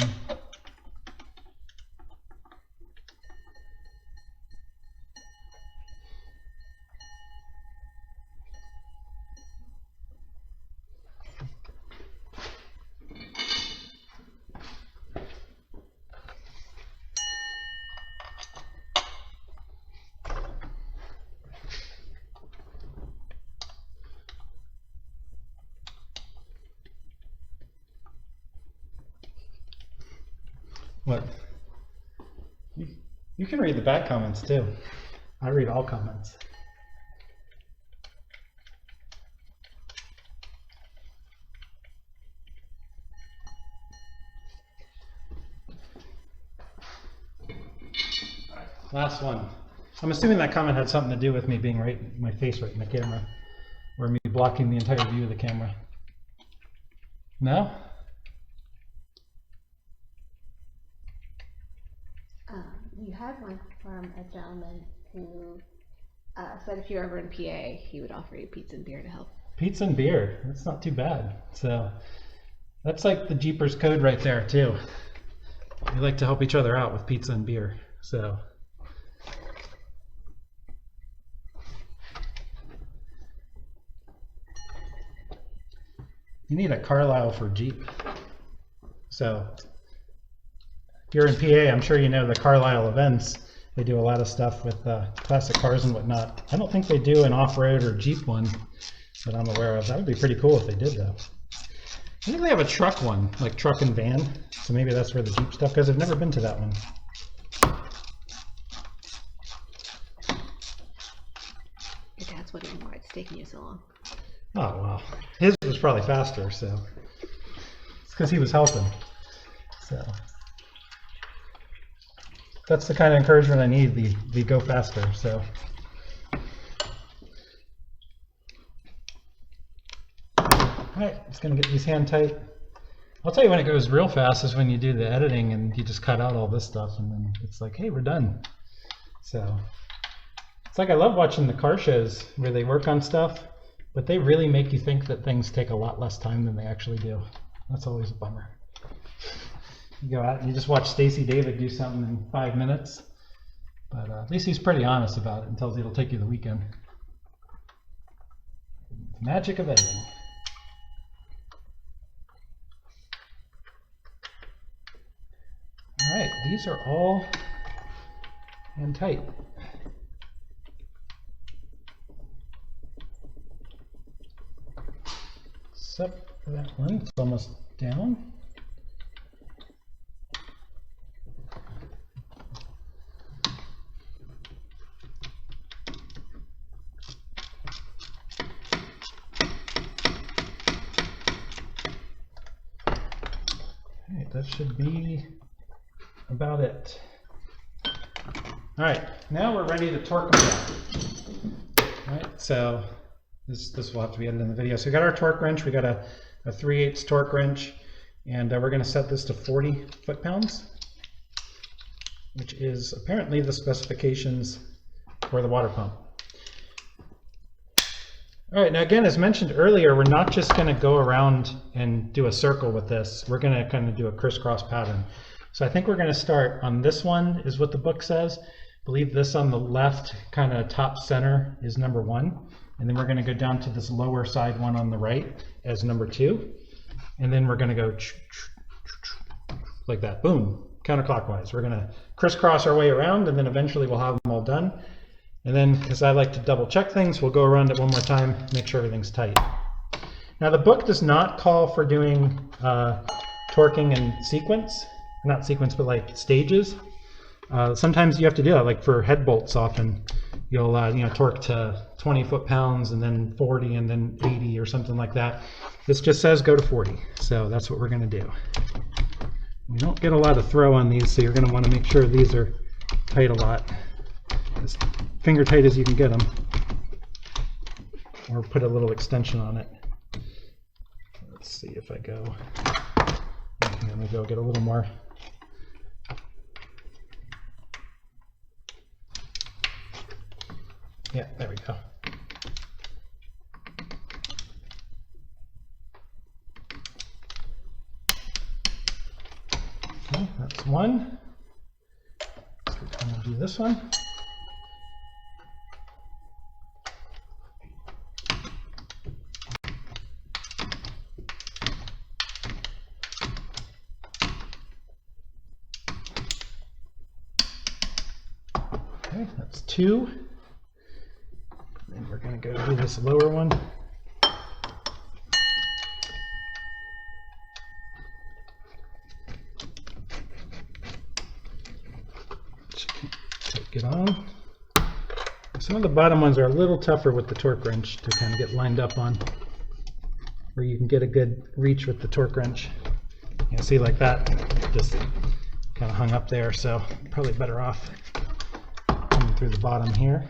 What? You can read the bad comments too. I read all comments. All right, last one. I'm assuming that comment had something to do with me being right, my face right in the camera, or me blocking the entire view of the camera. No? You had one from a gentleman who said if you're ever in PA, he would offer you pizza and beer to help. Pizza and beer, that's not too bad. So that's like the Jeepers code right there too. We like to help each other out with pizza and beer. So you need a Carlisle for Jeep. So if you're in PA, I'm sure you know the Carlisle events. They do a lot of stuff with classic cars and whatnot. I don't think they do an off-road or Jeep one that I'm aware of. That would be pretty cool if they did, though. I think they have a truck one, like truck and van. So maybe that's where the Jeep stuff, because I've never been to that one. Your dad's wondering why it's taking you so long. Oh, wow. His was probably faster, so. It's because he was helping. So. That's the kind of encouragement I need, the go faster, so. Alright, just gonna get these hand tight. I'll tell you when it goes real fast is when you do the editing and you just cut out all this stuff and then it's like, hey, we're done. So, it's like I love watching the car shows where they work on stuff, but they really make you think that things take a lot less time than they actually do. That's always a bummer. You go out and you just watch Stacey David do something in 5 minutes, but at least he's pretty honest about it and tells you it'll take you the weekend. The magic of editing. All right, these are all hand tight. Except for that one, it's almost down. That should be about it. All right, now we're ready to torque them down. All right, so this will have to be edited in the video. So we got our torque wrench. We got a 3/8 torque wrench, and we're going to set this to 40 foot-pounds, which is apparently the specifications for the water pump. All right, now again, as mentioned earlier, we're not just going to go around and do a circle with this. We're going to kind of do a crisscross pattern. So I think we're going to start on this one, is what the book says. I believe this on the left, kind of top center, is number 1. And then we're going to go down to this lower side one on the right as number 2. And then we're going to go like that, boom, counterclockwise. We're going to crisscross our way around, and then eventually we'll have them all done. And then, because I like to double check things, we'll go around it one more time, make sure everything's tight. Now the book does not call for doing torquing in sequence, not sequence, but like stages. Sometimes you have to do that, like for head bolts often. You'll torque to 20 foot-pounds and then 40 and then 80 or something like that. This just says go to 40, so that's what we're going to do. We don't get a lot of throw on these, so you're going to want to make sure these are tight a lot, as finger tight as you can get them, or put a little extension on it. Let's see if I go. I'm going to go get a little more. Yeah, there we go. Okay, that's one. So we're going to do this one. Okay, that's two. And we're going to go do this lower one. Take it on. Some of the bottom ones are a little tougher with the torque wrench to kind of get lined up on, where you can get a good reach with the torque wrench. You know, see, like that, just kind of hung up there, so probably better off coming through the bottom here.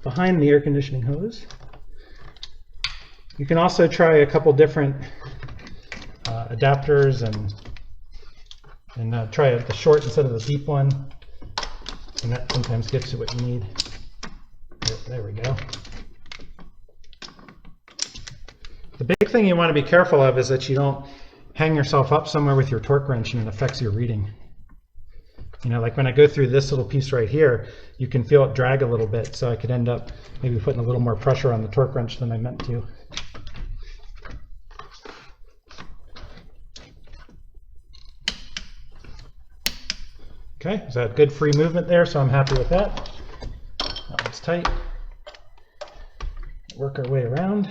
Behind the air conditioning hose. You can also try a couple different adapters and try the short instead of the deep one, and that sometimes gets you what you need. There we go. The big thing you want to be careful of is that you don't hang yourself up somewhere with your torque wrench and it affects your reading. You know, like when I go through this little piece right here, you can feel it drag a little bit, so I could end up maybe putting a little more pressure on the torque wrench than I meant to. Okay, so I had good free movement there, so I'm happy with that. That one's tight. Work our way around.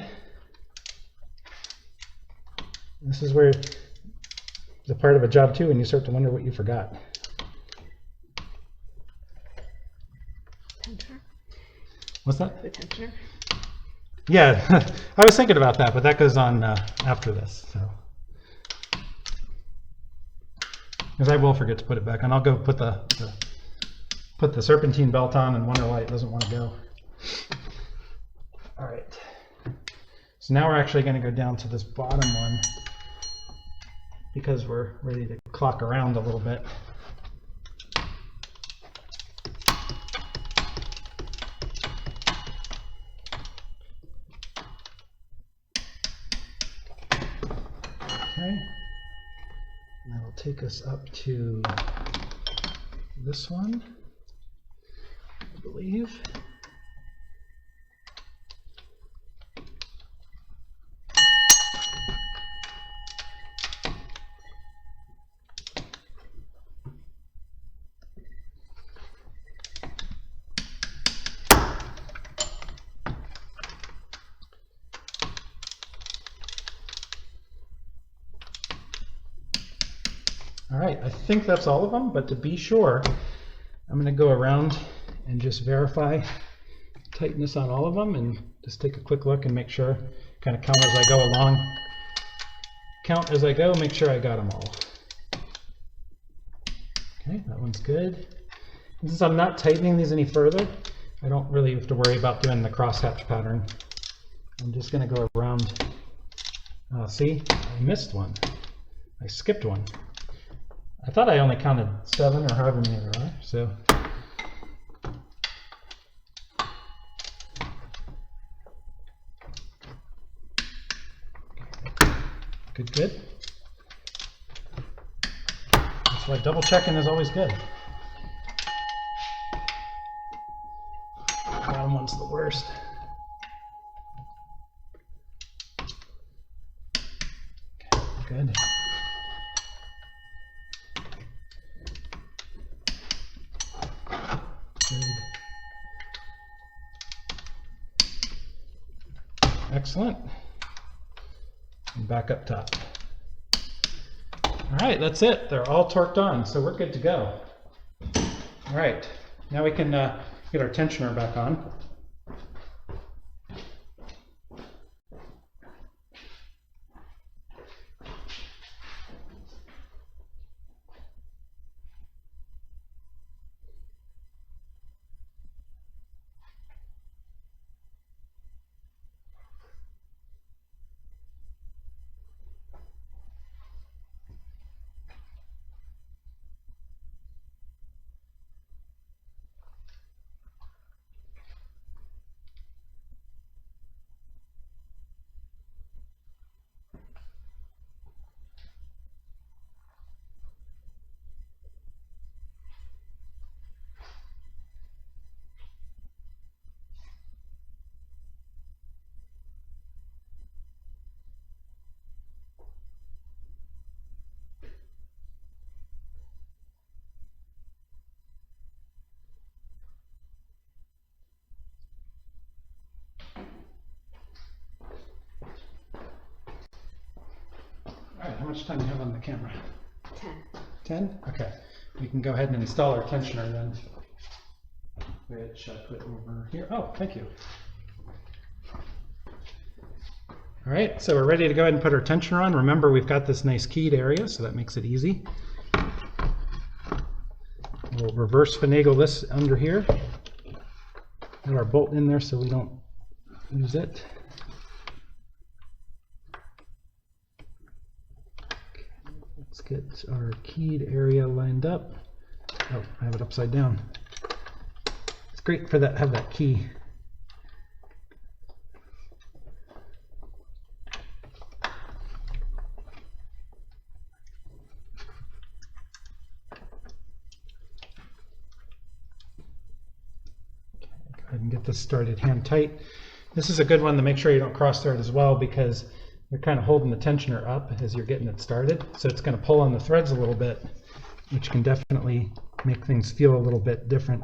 This is where the part of a job too, when you start to wonder what you forgot. What's that? The tensioner? Yeah, I was thinking about that, but that goes on after this. So, because I will forget to put it back on. I'll go put the serpentine belt on and wonder why it doesn't want to go. All right. So now we're actually going to go down to this bottom one because we're ready to clock around a little bit. Okay, and that'll take us up to this one, I believe. All right, I think that's all of them, but to be sure, I'm going to go around and just verify tightness on all of them and just take a quick look and make sure, kind of count as I go along. Count as I go, make sure I got them all. Okay, that one's good. And since I'm not tightening these any further, I don't really have to worry about doing the crosshatch pattern. I'm just going to go around. See, I missed one. I skipped one. I thought I only counted 7 or however many there are, so. Good, good. That's why double checking is always good. Bottom one's the worst. Okay, good. Excellent. And back up top. All right, that's it. They're all torqued on, so we're good to go. All right, now we can get our tensioner back on. All right, how much time do you have on the camera? 10. 10? Okay. We can go ahead and install our tensioner then, which I put over here. Oh, thank you. All right, so we're ready to go ahead and put our tensioner on. Remember, we've got this nice keyed area, so that makes it easy. We'll reverse finagle this under here. Put our bolt in there so we don't lose it. Let's get our keyed area lined up. Oh, I have it upside down. It's great for that, have that key. Okay, go ahead and get this started hand tight. This is a good one to make sure you don't cross thread as well, because you're kind of holding the tensioner up as you're getting it started. So it's going to pull on the threads a little bit, which can definitely make things feel a little bit different.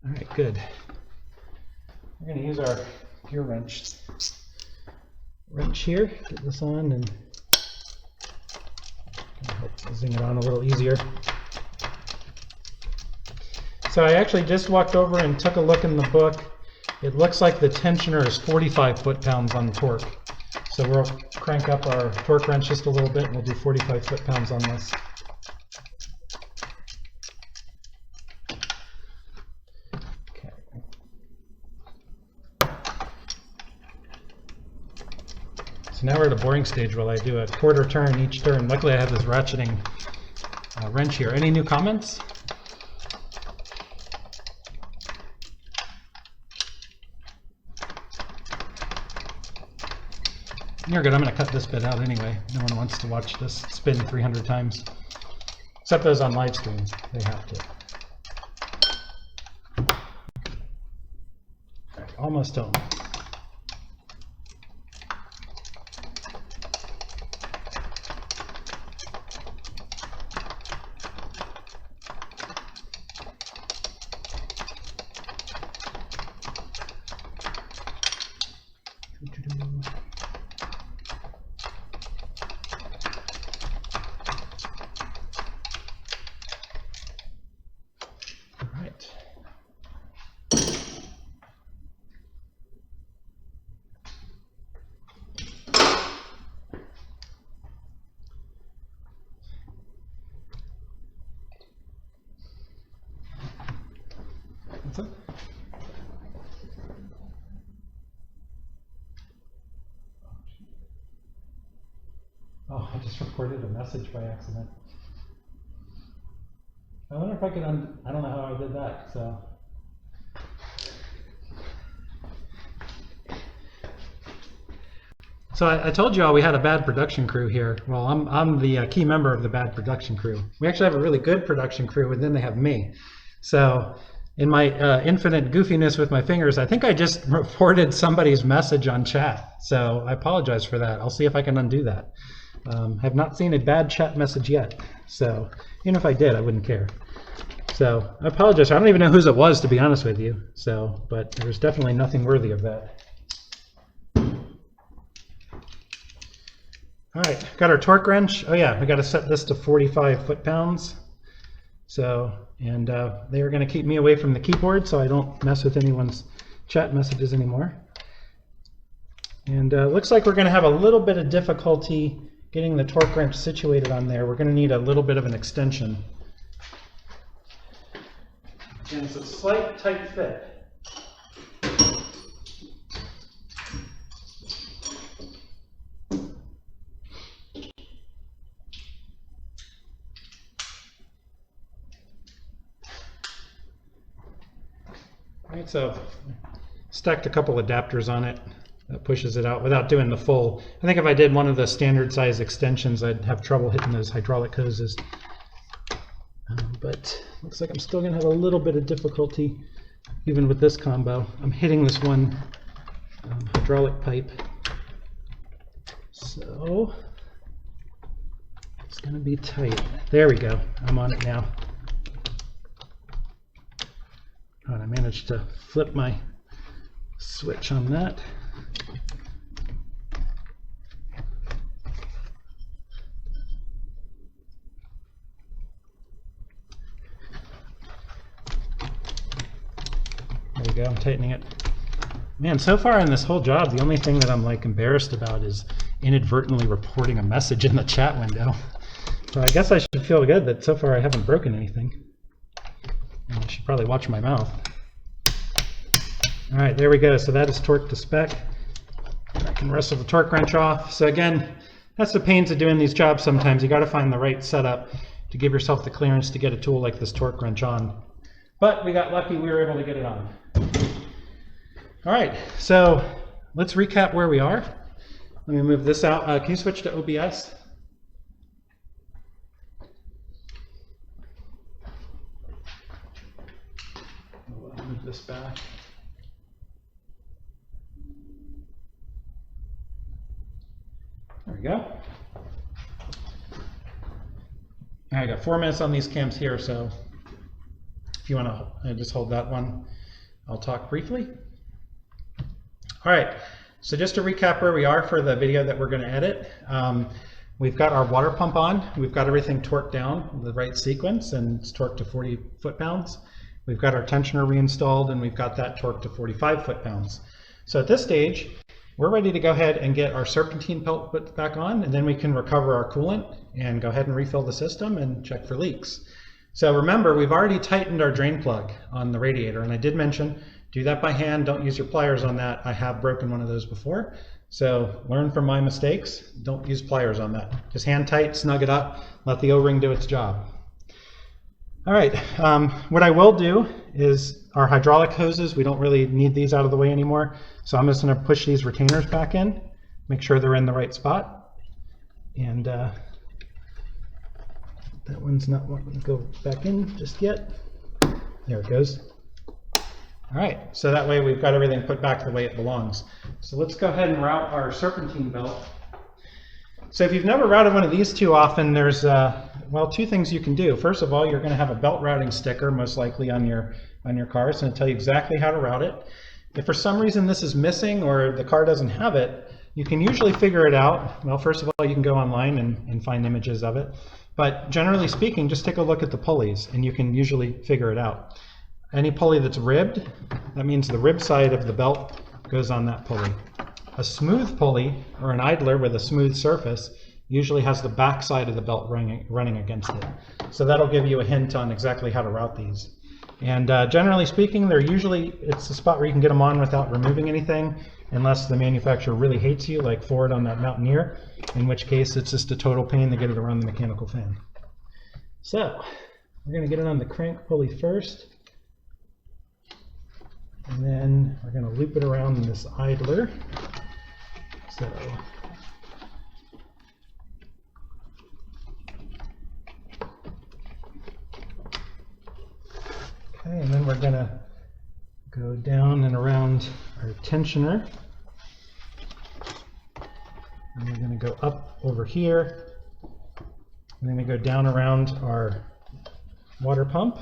All right, good. We're going to use our gear wrench here, get this on, and help zing it on a little easier. So I actually just walked over and took a look in the book. It looks like the tensioner is 45 foot-pounds on torque. So we'll crank up our torque wrench just a little bit and we'll do 45 foot-pounds on this. Okay. So now we're at a boring stage while I do a quarter turn each turn. Luckily I have this ratcheting wrench here. Any new comments? You're good. I'm going to cut this bit out anyway. No one wants to watch this spin 300 times. Except those on live streams. They have to. All right, almost home. Oh, I just recorded a message by accident. I wonder if I could, I don't know how I did that, so. So I told you all we had a bad production crew here. Well, I'm the key member of the bad production crew. We actually have a really good production crew, and then they have me. So in my infinite goofiness with my fingers, I think I just reported somebody's message on chat. So I apologize for that. I'll see if I can undo that. Have not seen a bad chat message yet. So even if I did, I wouldn't care. So I apologize. I don't even know whose it was, to be honest with you. So, but there was definitely nothing worthy of that. All right, got our torque wrench. Oh yeah, we got to set this to 45 foot-pounds. So, and they are going to keep me away from the keyboard so I don't mess with anyone's chat messages anymore. And looks like we're going to have a little bit of difficulty getting the torque wrench situated on there. We're going to need a little bit of an extension. And it's a slight tight fit. Right, so stacked a couple adapters on it that pushes it out without doing the full. I think if I did one of the standard size extensions, I'd have trouble hitting those hydraulic hoses. But looks like I'm still going to have a little bit of difficulty even with this combo. I'm hitting this one hydraulic pipe. So it's going to be tight. There we go. I'm on it now. Oh, and I managed to flip my switch on that. There we go, I'm tightening it. Man, so far in this whole job, the only thing that I'm like embarrassed about is inadvertently reporting a message in the chat window. So I guess I should feel good that so far I haven't broken anything. I should probably watch my mouth. All right, there we go. So that is torqued to spec. I can wrestle the torque wrench off. So again, that's the pains of doing these jobs sometimes. You got to find the right setup to give yourself the clearance to get a tool like this torque wrench on. But we got lucky, we were able to get it on. All right, so let's recap where we are. Let me move this out. Can you switch to OBS? Move this back. There we go. All right, I got 4 minutes on these cams here, so if you want to just hold that one, I'll talk briefly. All right, so just to recap where we are for the video that we're going to edit. We've got our water pump on. We've got everything torqued down the right sequence, and it's torqued to 40 foot-pounds. We've got our tensioner reinstalled, and we've got that torqued to 45 foot-pounds. So at this stage, we're ready to go ahead and get our serpentine pelt put back on, and then we can recover our coolant and go ahead and refill the system and check for leaks. So remember, we've already tightened our drain plug on the radiator, and I did mention, do that by hand, don't use your pliers on that. I have broken one of those before. So learn from my mistakes, don't use pliers on that. Just hand tight, snug it up, let the O-ring do its job. All right, what I will do is our hydraulic hoses, we don't really need these out of the way anymore. So I'm just gonna push these retainers back in, make sure they're in the right spot. And that one's not wanting to go back in just yet. There it goes. All right, so that way we've got everything put back the way it belongs. So let's go ahead and route our serpentine belt. So if you've never routed one of these too often, there's, well, 2 things you can do. First of all, you're gonna have a belt routing sticker most likely on your car. It's gonna tell you exactly how to route it. If for some reason this is missing or the car doesn't have it, you can usually figure it out. Well, first of all, you can go online and find images of it. But generally speaking, just take a look at the pulleys and you can usually figure it out. Any pulley that's ribbed, that means the rib side of the belt goes on that pulley. A smooth pulley, or an idler with a smooth surface, usually has the back side of the belt running against it. So that'll give you a hint on exactly how to route these. And generally speaking, it's a spot where you can get them on without removing anything, unless the manufacturer really hates you, like Ford on that Mountaineer, in which case it's just a total pain to get it around the mechanical fan. So we're going to get it on the crank pulley first. And then we're going to loop it around this idler. So okay, and then we're going to go down and around our tensioner. And we're going to go up over here. And then we go down around our water pump.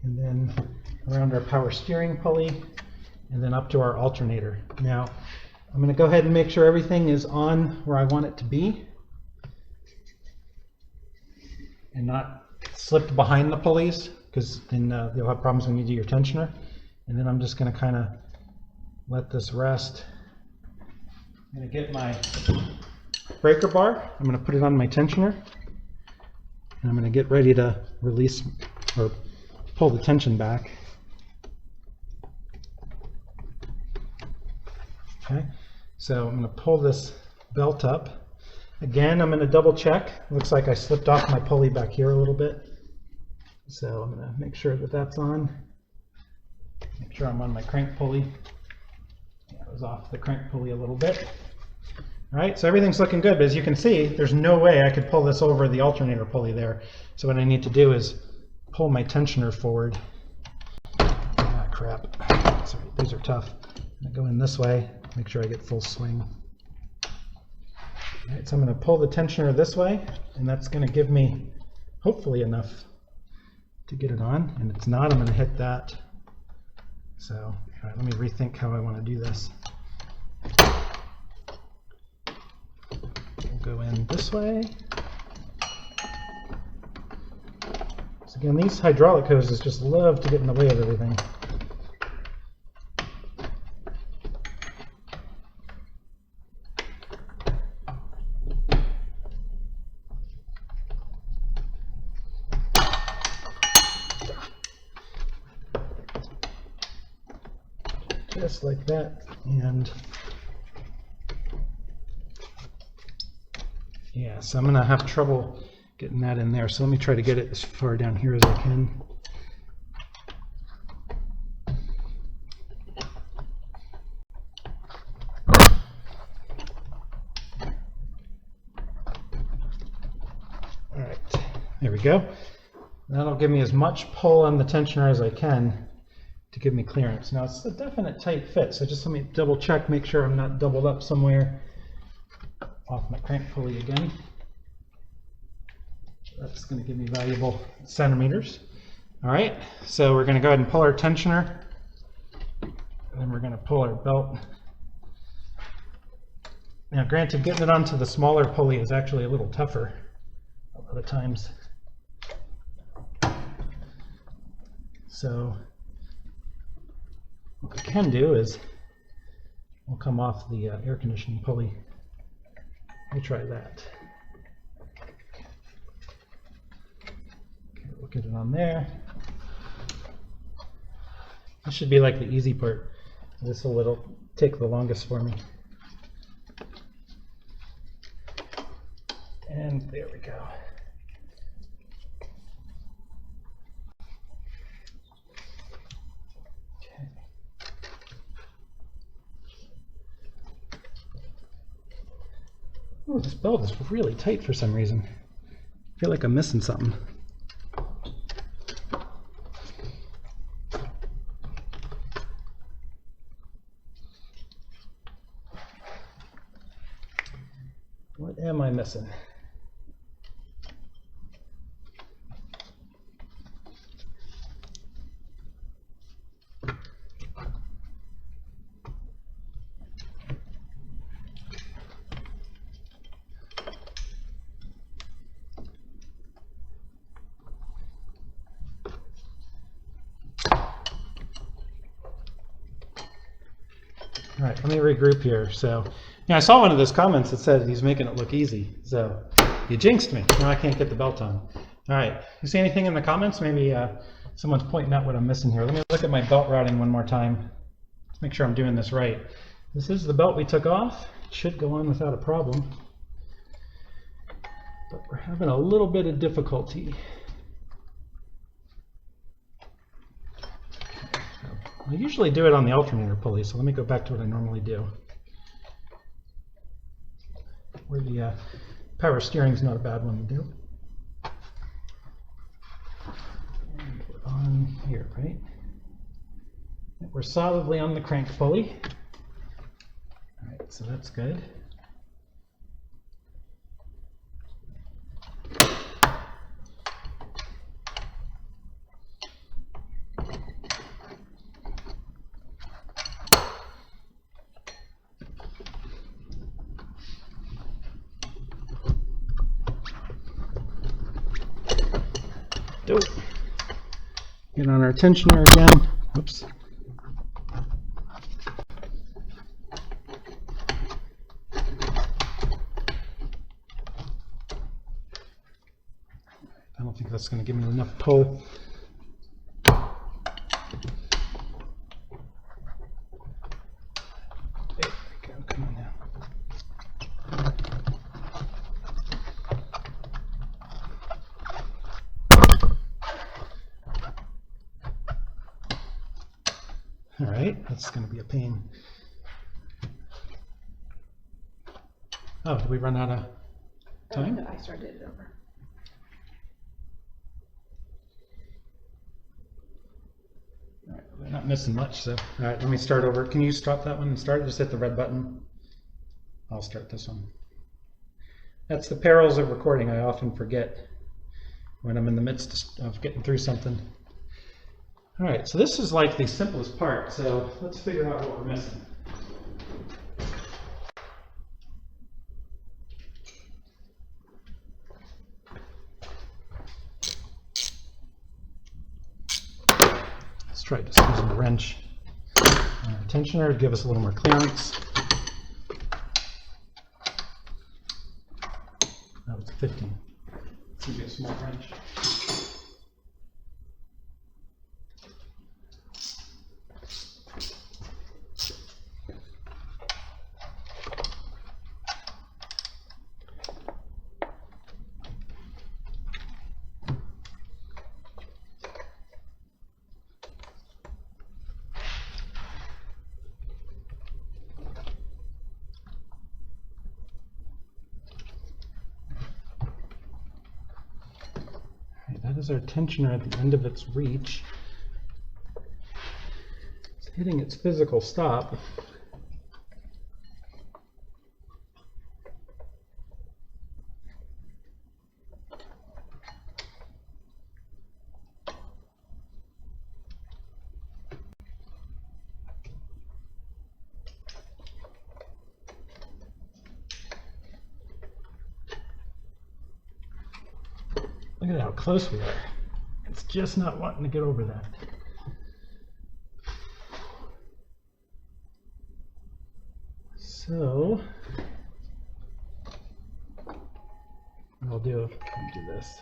And then around our power steering pulley, and then up to our alternator. Now, I'm going to go ahead and make sure everything is on where I want it to be and not slipped behind the pulleys, because then you'll have problems when you do your tensioner. And then I'm just going to kind of let this rest. I'm going to get my breaker bar. I'm going to put it on my tensioner. And I'm going to get ready to release or pull the tension back. Okay, so I'm going to pull this belt up. Again, I'm going to double check. Looks like I slipped off my pulley back here a little bit. So I'm going to make sure that that's on. Make sure I'm on my crank pulley. Yeah, I was off the crank pulley a little bit. All right, so everything's looking good, but as you can see, there's no way I could pull this over the alternator pulley there. So what I need to do is pull my tensioner forward. Ah, crap. Sorry, these are tough. I'm going to go in this way, make sure I get full swing. All right, so I'm going to pull the tensioner this way, and that's going to give me hopefully enough to get it on. And if it's not, I'm going to hit that. So, all right, let me rethink how I want to do this. We'll go in this way. So again, these hydraulic hoses just love to get in the way of everything. Just like that, and yeah, so I'm going to have trouble getting that in there, so let me try to get it as far down here as I can. All right, there we go. That'll give me as much pull on the tensioner as I can to give me clearance. Now it's a definite tight fit, so just let me double check, make sure I'm not doubled up somewhere. Off my crank pulley again. That's going to give me valuable centimeters. All right, so we're going to go ahead and pull our tensioner, and then we're going to pull our belt. Now granted, getting it onto the smaller pulley is actually a little tougher a lot of times. So what we can do is we'll come off the air conditioning pulley. Let me try that. Okay, we'll get it on there. This should be like the easy part. This will take the longest for me. And there we go. Oh, this belt is really tight for some reason. I feel like I'm missing something. What am I missing? All right, let me regroup here. So, yeah, I saw one of those comments that said he's making it look easy. So, you jinxed me. Now I can't get the belt on. All right, you see anything in the comments? Maybe someone's pointing out what I'm missing here. Let me look at my belt routing one more time. Let's make sure I'm doing this right. This is the belt we took off. It should go on without a problem. But we're having a little bit of difficulty. I usually do it on the alternator pulley, so let me go back to what I normally do. Where the power steering is not a bad one to do. And we're on here, right? We're solidly on the crank pulley. All right, so that's good. Get on our tensioner again. Oops. I don't think that's going to give me enough pull. There we go. Come on now. All right, that's going to be a pain. Oh, did we run out of time? No, I started it over. All right, we're not missing much, so. All right, let me start over. Can you stop that one and start? Just hit the red button. I'll start this one. That's the perils of recording. I often forget when I'm in the midst of getting through something. All right, so this is like the simplest part, so let's figure out what we're missing. Let's try just using a wrench on our tensioner to give us a little more clearance. That was 15. It's going to be a small wrench. That is our tensioner at the end of its reach. It's hitting its physical stop. Look at how close we are. It's just not wanting to get over that. So, what I'll do, I'll do this.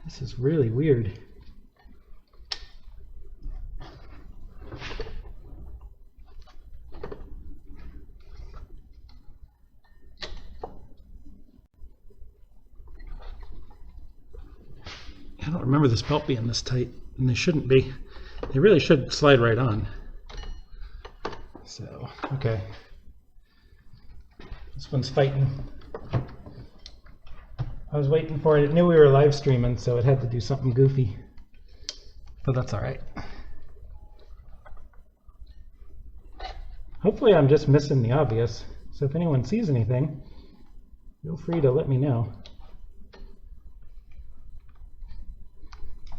This is really weird. I don't remember this belt being this tight, and they shouldn't be. They really should slide right on. So, okay. This one's fighting. I was waiting for it. It knew we were live streaming, so it had to do something goofy. But that's all right. Hopefully I'm just missing the obvious. So if anyone sees anything, feel free to let me know.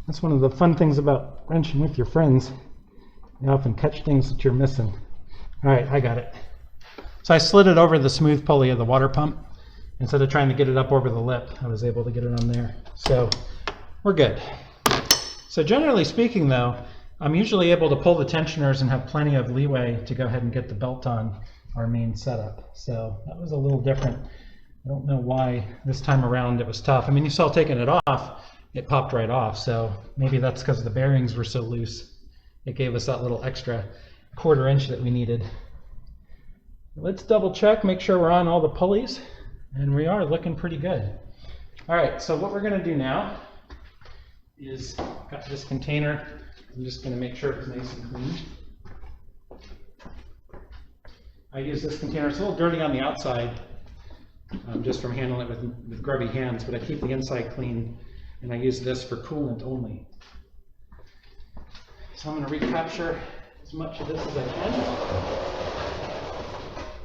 That's one of the fun things about wrenching with your friends. You often catch things that you're missing. All right, I got it. So I slid it over the smooth pulley of the water pump. Instead of trying to get it up over the lip, I was able to get it on there. So we're good. So generally speaking though, I'm usually able to pull the tensioners and have plenty of leeway to go ahead and get the belt on our main setup. So that was a little different. I don't know why this time around it was tough. I mean, you saw taking it off, it popped right off. So maybe that's because the bearings were so loose. It gave us that little extra quarter inch that we needed. Let's double check, make sure we're on all the pulleys. And we are looking pretty good. All right, so what we're going to do now is, got this container. I'm just going to make sure it's nice and clean. I use this container. It's a little dirty on the outside, just from handling it with grubby hands, but I keep the inside clean, and I use this for coolant only. So I'm going to recapture as much of this as I can.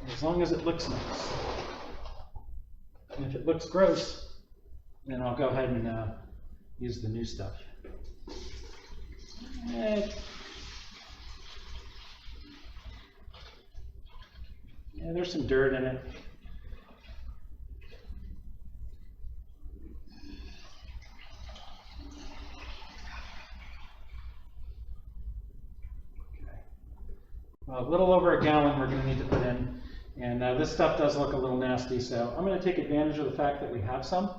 There as long as it looks nice. And if it looks gross, then I'll go ahead and use the new stuff. Yeah, there's some dirt in it. A little over a gallon we're going to need to put in, and this stuff does look a little nasty, so I'm going to take advantage of the fact that we have some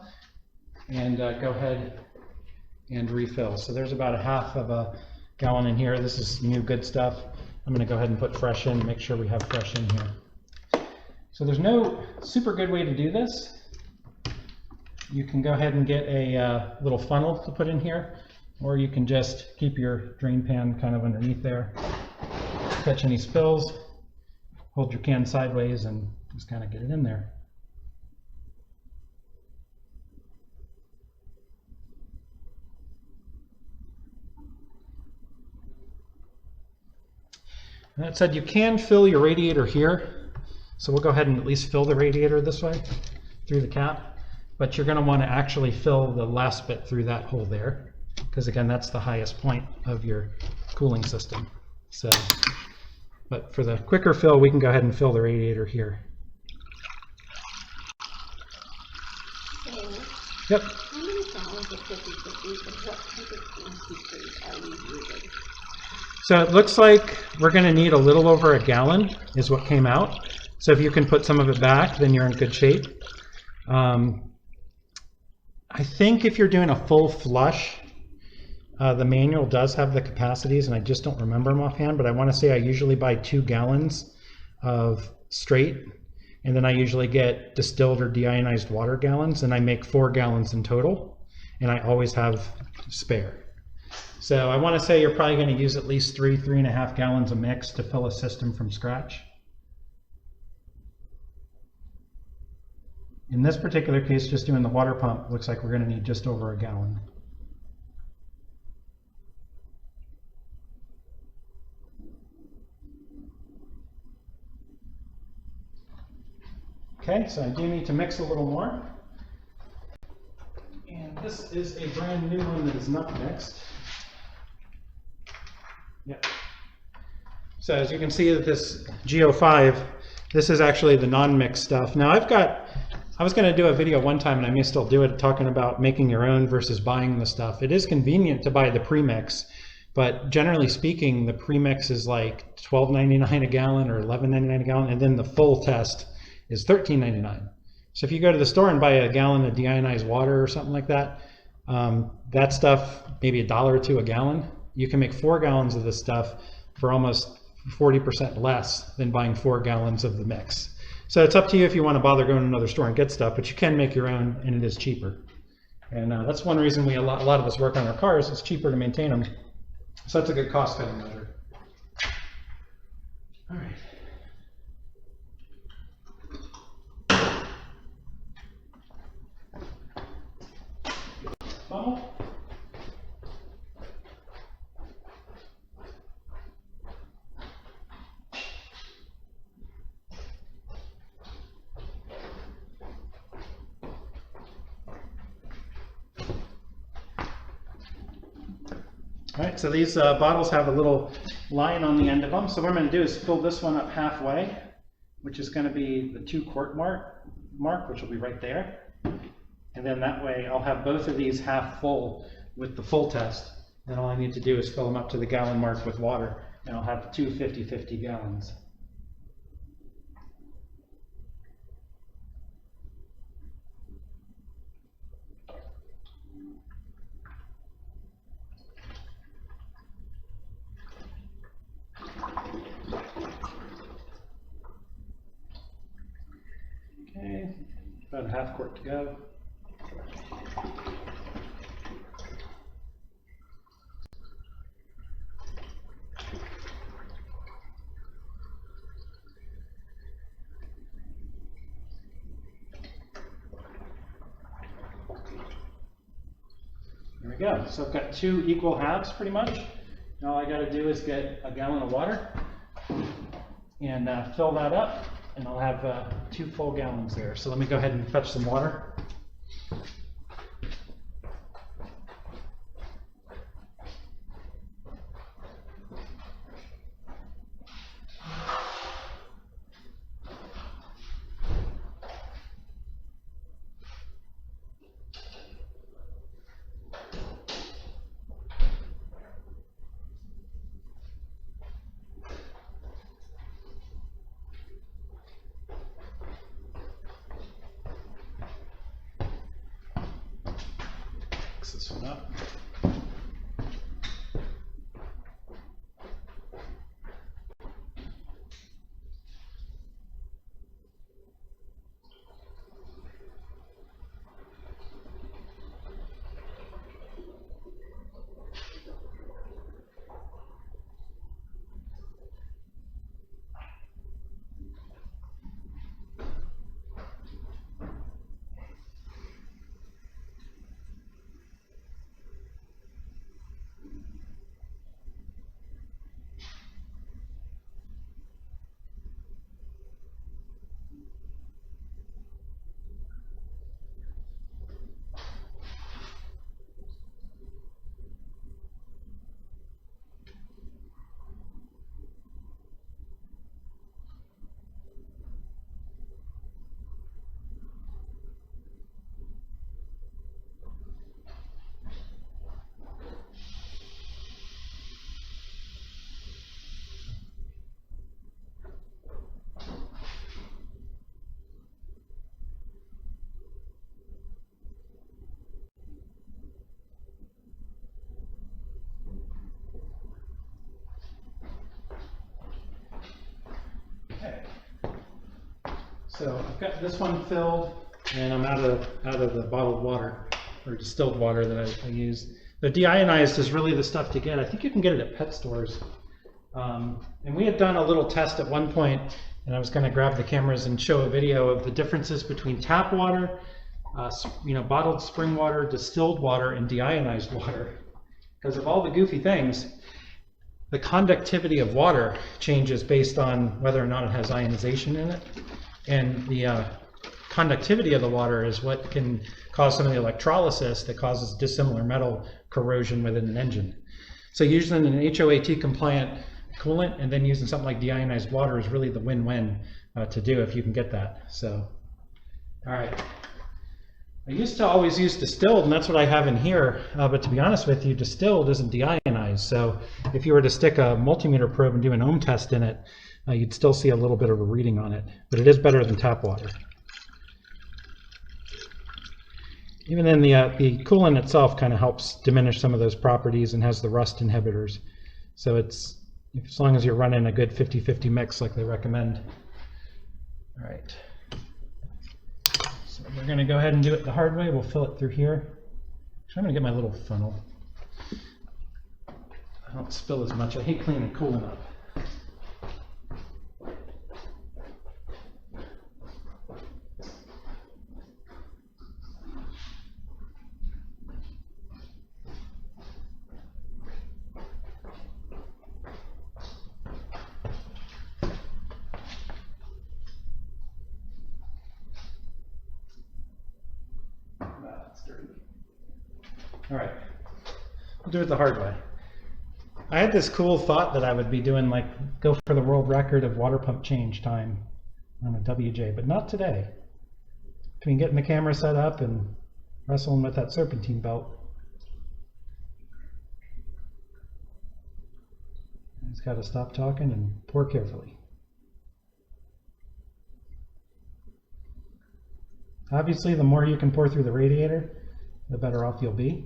and go ahead and refill. So there's about a half of a gallon in here. This is new good stuff. I'm going to go ahead and put fresh in, make sure we have fresh in here. So there's no super good way to do this. You can go ahead and get a little funnel to put in here, or you can just keep your drain pan kind of underneath there. Catch any spills, hold your can sideways and just kind of get it in there. That said, you can fill your radiator here, so we'll go ahead and at least fill the radiator this way through the cap, but you're going to want to actually fill the last bit through that hole there, because again, that's the highest point of your cooling system. So, but for the quicker fill, we can go ahead and fill the radiator here. Yep. How many gallons of 50/50 and what type of concentrate are we using? So it looks like we're going to need a little over a gallon is what came out. So if you can put some of it back, then you're in good shape. I think if you're doing a full flush, the manual does have the capacities, and I just don't remember them offhand, but I want to say I usually buy 2 gallons of straight, and then I usually get distilled or deionized water gallons, and I make 4 gallons in total, and I always have spare. So I want to say you're probably going to use at least 3.5 gallons of mix to fill a system from scratch. In this particular case, just doing the water pump, looks like we're going to need just over a gallon. Okay, so I do need to mix a little more. And this is a brand new one that is not mixed. Yep. So as you can see that this G05, this is actually the non-mixed stuff. Now I was going to do a video one time, and I may still do it, talking about making your own versus buying the stuff. It is convenient to buy the premix, but generally speaking, the premix is like $12.99 a gallon or $11.99 a gallon, and then the full test is $13.99. So if you go to the store and buy a gallon of deionized water or something like that, that stuff, maybe $1 or $2 a gallon, you can make 4 gallons of this stuff for almost 40% less than buying 4 gallons of the mix. So it's up to you if you want to bother going to another store and get stuff, but you can make your own, and it is cheaper. And that's one reason a lot of us work on our cars. It's cheaper to maintain them. So that's a good cost-cutting measure. All right. Funnel. All right, so these bottles have a little line on the end of them. So what I'm going to do is fill this one up halfway, which is going to be the 2-quart mark, which will be right there. And then that way I'll have both of these half full with the full test. Then all I need to do is fill them up to the gallon mark with water, and I'll have 2 50/50 gallons. Okay, about a half quart to go. There we go. So I've got 2 equal halves pretty much. Now all I got to do is get a gallon of water and fill that up. and I'll have 2 full gallons there. So let me go ahead and fetch some water. Mix this one up. So I've got this one filled, and I'm out of the bottled water or distilled water that I use. The deionized is really the stuff to get. I think you can get it at pet stores. And we had done a little test at one point, and I was going to grab the cameras and show a video of the differences between tap water, bottled spring water, distilled water, and deionized water. Because of all the goofy things, the conductivity of water changes based on whether or not it has ionization in it. And the conductivity of the water is what can cause some of the electrolysis that causes dissimilar metal corrosion within an engine. So using an HOAT compliant coolant and then using something like deionized water is really the win-win to do if you can get that. So, all right. I used to always use distilled, and that's what I have in here, but to be honest with you, distilled isn't deionized. So if you were to stick a multimeter probe and do an ohm test in it, you'd still see a little bit of a reading on it, but it is better than tap water. Even then, the coolant itself kind of helps diminish some of those properties and has the rust inhibitors. So it's, as long as you're running a good 50-50 mix like they recommend. All right. So we're going to go ahead and do it the hard way. We'll fill it through here. Actually, I'm going to get my little funnel. I don't spill as much. I hate cleaning coolant up. All right, we'll do it the hard way. I had this cool thought that I would be doing go for the world record of water pump change time on a WJ, but not today. Between getting the camera set up and wrestling with that serpentine belt, I just got to stop talking and pour carefully. Obviously, the more you can pour through the radiator, the better off you'll be.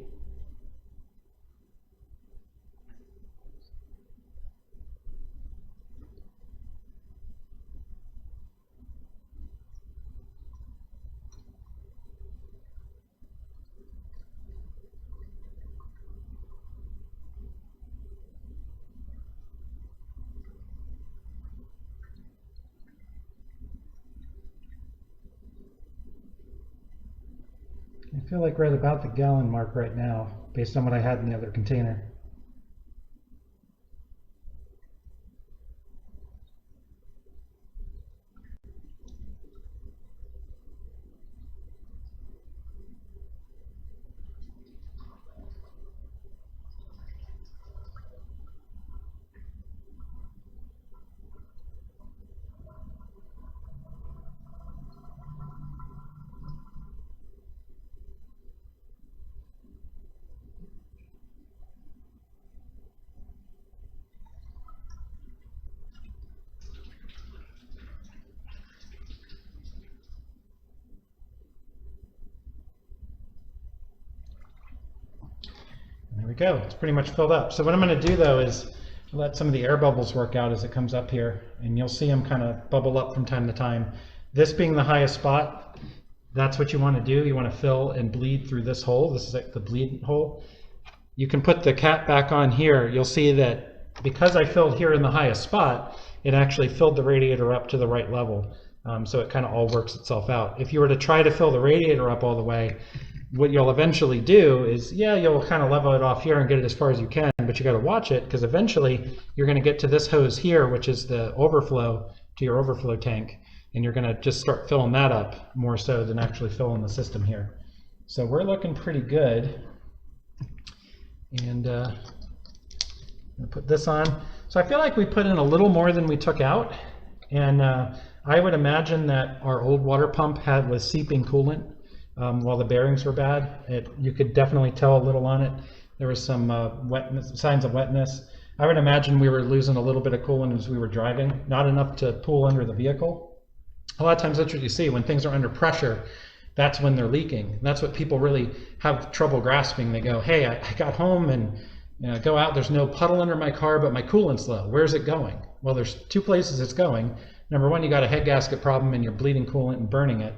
I feel like we're at about the gallon mark right now, based on what I had in the other container. we go. It's pretty much filled up. So what I'm going to do though is let some of the air bubbles work out as it comes up here, and you'll see them kind of bubble up from time to time. This being the highest spot, that's what you want to do. You want to fill and bleed through this hole. This is like the bleed hole. You can put the cap back on here. You'll see that because I filled here in the highest spot, it actually filled the radiator up to the right level. So it kind of all works itself out. If you were to try to fill the radiator up all the way, what you'll eventually do is, yeah, you'll kind of level it off here and get it as far as you can, but you got to watch it because eventually you're going to get to this hose here, which is the overflow to your overflow tank, and you're going to just start filling that up more so than actually filling the system here. So we're looking pretty good. And I'm going to put this on. So I feel like we put in a little more than we took out, and I would imagine that our old water pump was seeping coolant while the bearings were bad. You could definitely tell a little on it. There was some wetness, signs of wetness. I would imagine we were losing a little bit of coolant as we were driving, not enough to pool under the vehicle. A lot of times that's what you see when things are under pressure. That's when they're leaking. That's what people really have trouble grasping. They go, hey, I got home and go out, there's no puddle under my car, but my coolant's low. Where's it going? Well, there's two places it's going. Number one, you got a head gasket problem and you're bleeding coolant and burning it.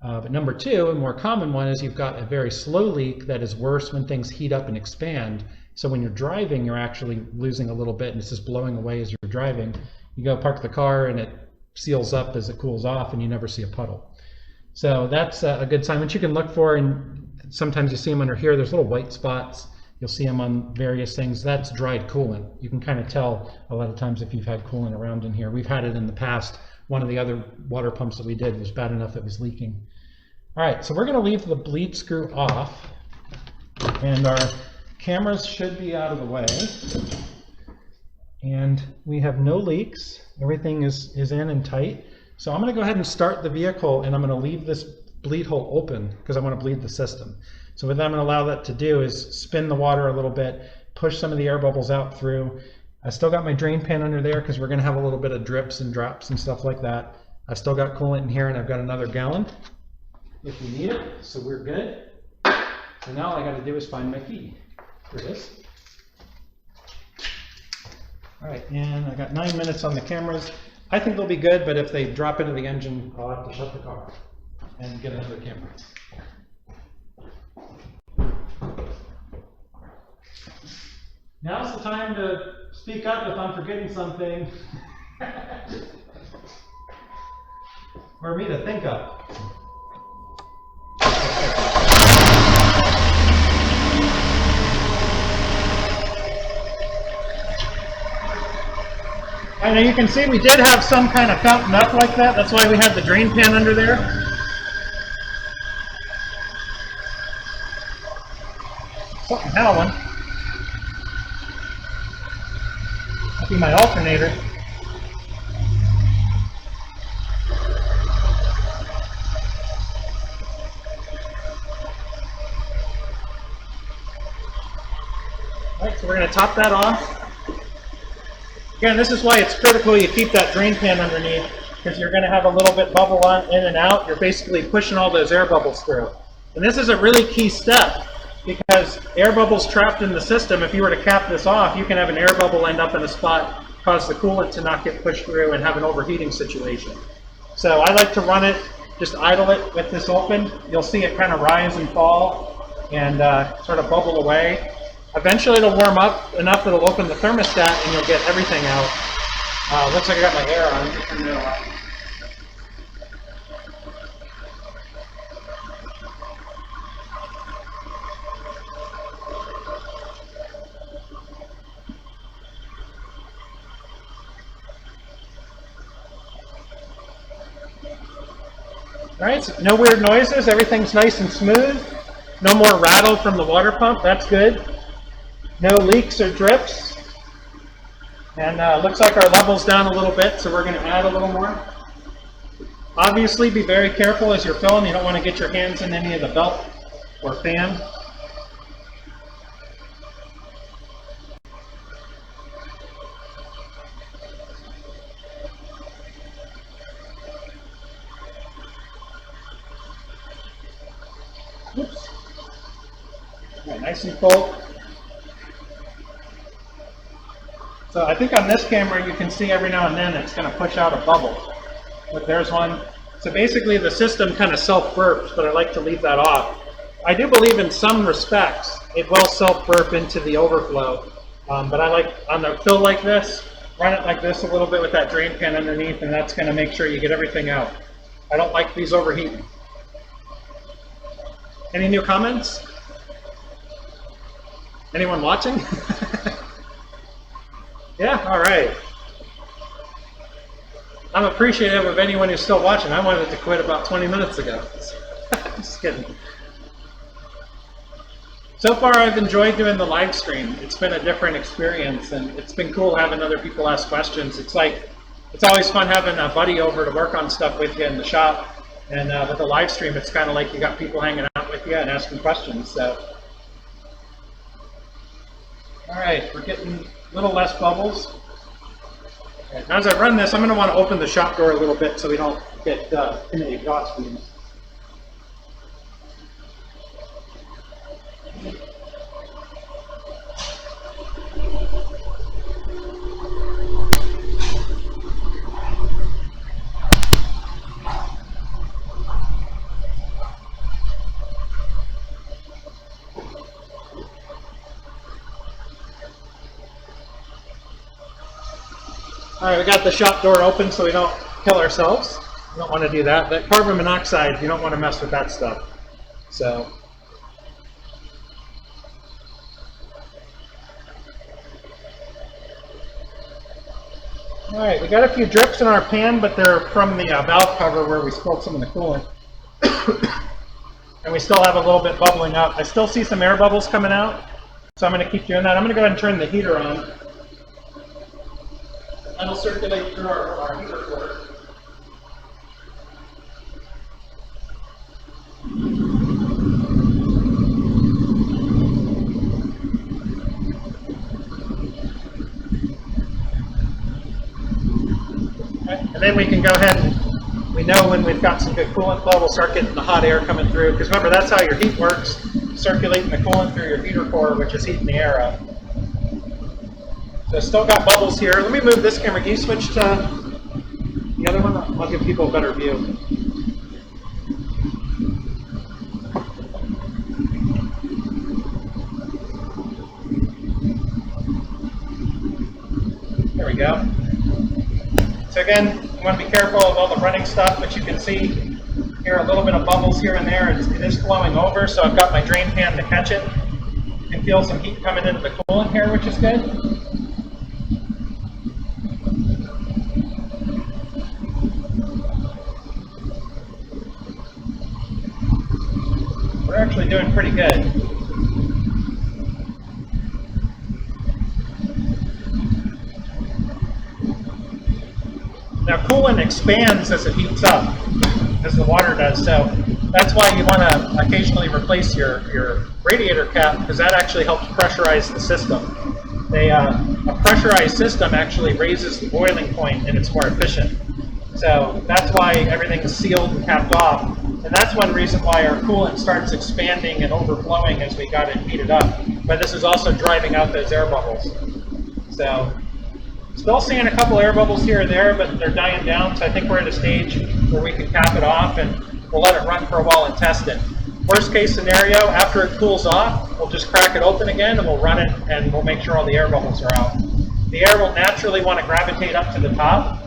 But number two, a more common one, is you've got a very slow leak that is worse when things heat up and expand. So when you're driving, you're actually losing a little bit and it's just blowing away as you're driving. You go park the car and it seals up as it cools off and you never see a puddle. So that's a good sign, which you can look for, and sometimes you see them under here. There's little white spots. You'll see them on various things. That's dried coolant. You can kind of tell a lot of times if you've had coolant around in here. We've had it in the past. One of the other water pumps that we did was bad enough it was leaking. All right, so we're going to leave the bleed screw off, and our cameras should be out of the way. And we have no leaks. Everything is in and tight. So I'm going to go ahead and start the vehicle, and I'm going to leave this bleed hole open because I want to bleed the system. So what I'm going to allow that to do is spin the water a little bit, push some of the air bubbles out through. I still got my drain pan under there because we're going to have a little bit of drips and drops and stuff like that. I've still got coolant in here, and I've got another gallon if you need it. So we're good. So now all I got to do is find my key for this. All right, and I got 9 minutes on the cameras. I think they'll be good, but if they drop into the engine, I'll have to shut the car and get another camera. Now's the time to speak up if I'm forgetting something. Or me to think up. I know you can see we did have some kind of fountain up like that. That's why we had the drain pan under there. Something howling. That'd be my alternator. All right, so we're going to top that off. Again, this is why it's critical you keep that drain pan underneath, because you're going to have a little bit bubble on in and out. You're basically pushing all those air bubbles through. And this is a really key step, because air bubbles trapped in the system, if you were to cap this off, you can have an air bubble end up in a spot, cause the coolant to not get pushed through and have an overheating situation. So I like to run it, just idle it with this open. You'll see it kind of rise and fall and sort of bubble away. Eventually it'll warm up enough that it'll open the thermostat and you'll get everything out. Looks like I got my air on. Just turn it off. All right, so no weird noises. Everything's nice and smooth. No more rattle from the water pump. That's good. No leaks or drips. And looks like our level's down a little bit, so we're going to add a little more. Obviously, be very careful as you're filling. You don't want to get your hands in any of the belt or fan. Oops. All right, nice and full. So I think on this camera you can see every now and then it's going to push out a bubble. Look, there's one. So basically the system kind of self-burps, but I like to leave that off. I do believe in some respects it will self-burp into the overflow, but I like on the fill like this, run it like this a little bit with that drain pan underneath, and that's going to make sure you get everything out. I don't like these overheating. Any new comments? Anyone watching? Yeah, all right. I'm appreciative of anyone who's still watching. I wanted to quit about 20 minutes ago. Just kidding. So far, I've enjoyed doing the live stream. It's been a different experience, and it's been cool having other people ask questions. It's always fun having a buddy over to work on stuff with you in the shop. And with the live stream, it's kind of like you got people hanging out with you and asking questions. So, all right, we're getting a little less bubbles. Right, now as I run this, I'm going to want to open the shop door a little bit so we don't get too many exhaust fumes. All right, we got the shop door open so we don't kill ourselves. We don't want to do that. That carbon monoxide, you don't want to mess with that stuff. So, all right, we got a few drips in our pan, but they're from the valve cover where we spilled some of the coolant. And we still have a little bit bubbling up. I still see some air bubbles coming out, so I'm going to keep doing that. I'm going to go ahead and turn the heater on. That'll circulate through our heater cord. Okay. And then we can go ahead and we know when we've got some good coolant flow, we'll start getting the hot air coming through. Because remember, that's how your heat works, circulating the coolant through your heater core, which is heating the air up. So still got bubbles here. Let me move this camera. Can you switch to the other one? I'll give people a better view. There we go. So again, you want to be careful of all the running stuff, but you can see here a little bit of bubbles here and there. It is flowing over, so I've got my drain pan to catch it. You can feel some heat coming into the coolant here, which is good. We're actually doing pretty good. Now coolant expands as it heats up, as the water does, so that's why you want to occasionally replace your radiator cap, because that actually helps pressurize the system. A pressurized system actually raises the boiling point and it's more efficient. So that's why everything's sealed and capped off. And that's one reason why our coolant starts expanding and overflowing as we got it heated up. But this is also driving out those air bubbles. So still seeing a couple air bubbles here and there, but they're dying down. So I think we're at a stage where we can cap it off and we'll let it run for a while and test it. Worst case scenario, after it cools off, we'll just crack it open again and we'll run it and we'll make sure all the air bubbles are out. The air will naturally want to gravitate up to the top.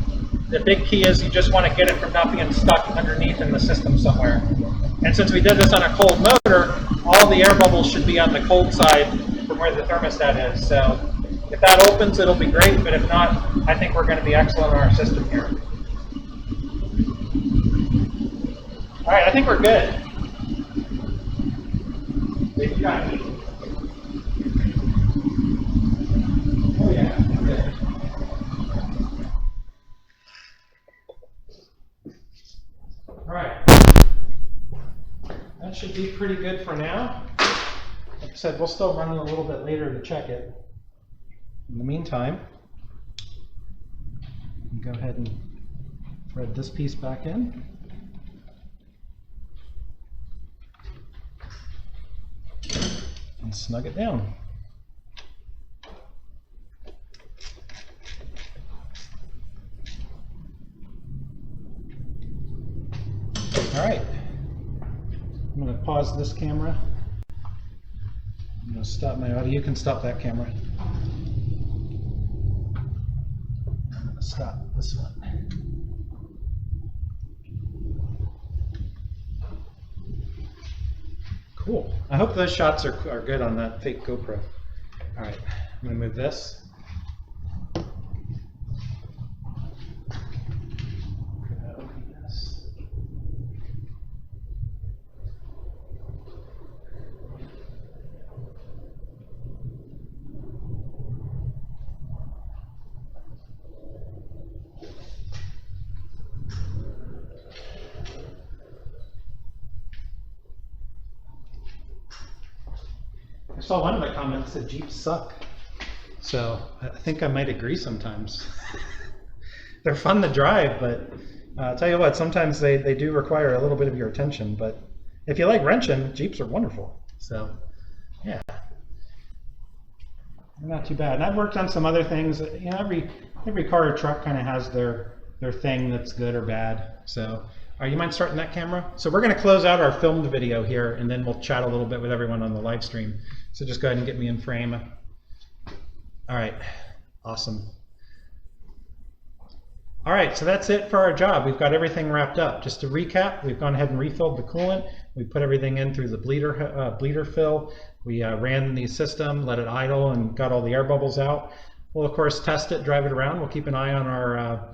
The big key is you just want to get it from not being stuck underneath in the system somewhere. And since we did this on a cold motor, all the air bubbles should be on the cold side from where the thermostat is. So if that opens, it'll be great, but if not, I think we're going to be excellent in our system here. All right, I think we're good. Oh yeah, good. All right, that should be pretty good for now. Like I said, we'll still run it a little bit later to check it. In the meantime, go ahead and thread this piece back in. And snug it down. pause this camera. I'm going to stop my audio. You can stop that camera. I'm going to stop this one. Cool. I hope those shots are good on that fake GoPro. All right, I'm going to move this. I saw one of the comments that Jeeps suck. So I think I might agree sometimes. They're fun to drive, but I'll tell you what, sometimes they do require a little bit of your attention. But if you like wrenching, Jeeps are wonderful. So yeah, they're not too bad. And I've worked on some other things. You know, every car or truck kind of has their thing that's good or bad. So you mind starting that camera? So we're going to close out our filmed video here, and then we'll chat a little bit with everyone on the live stream. So just go ahead and get me in frame. All right, awesome. All right, so that's it for our job. We've got everything wrapped up. Just to recap, we've gone ahead and refilled the coolant. We put everything in through the bleeder fill. We ran the system, let it idle, and got all the air bubbles out. We'll of course test it, drive it around. We'll keep an eye on our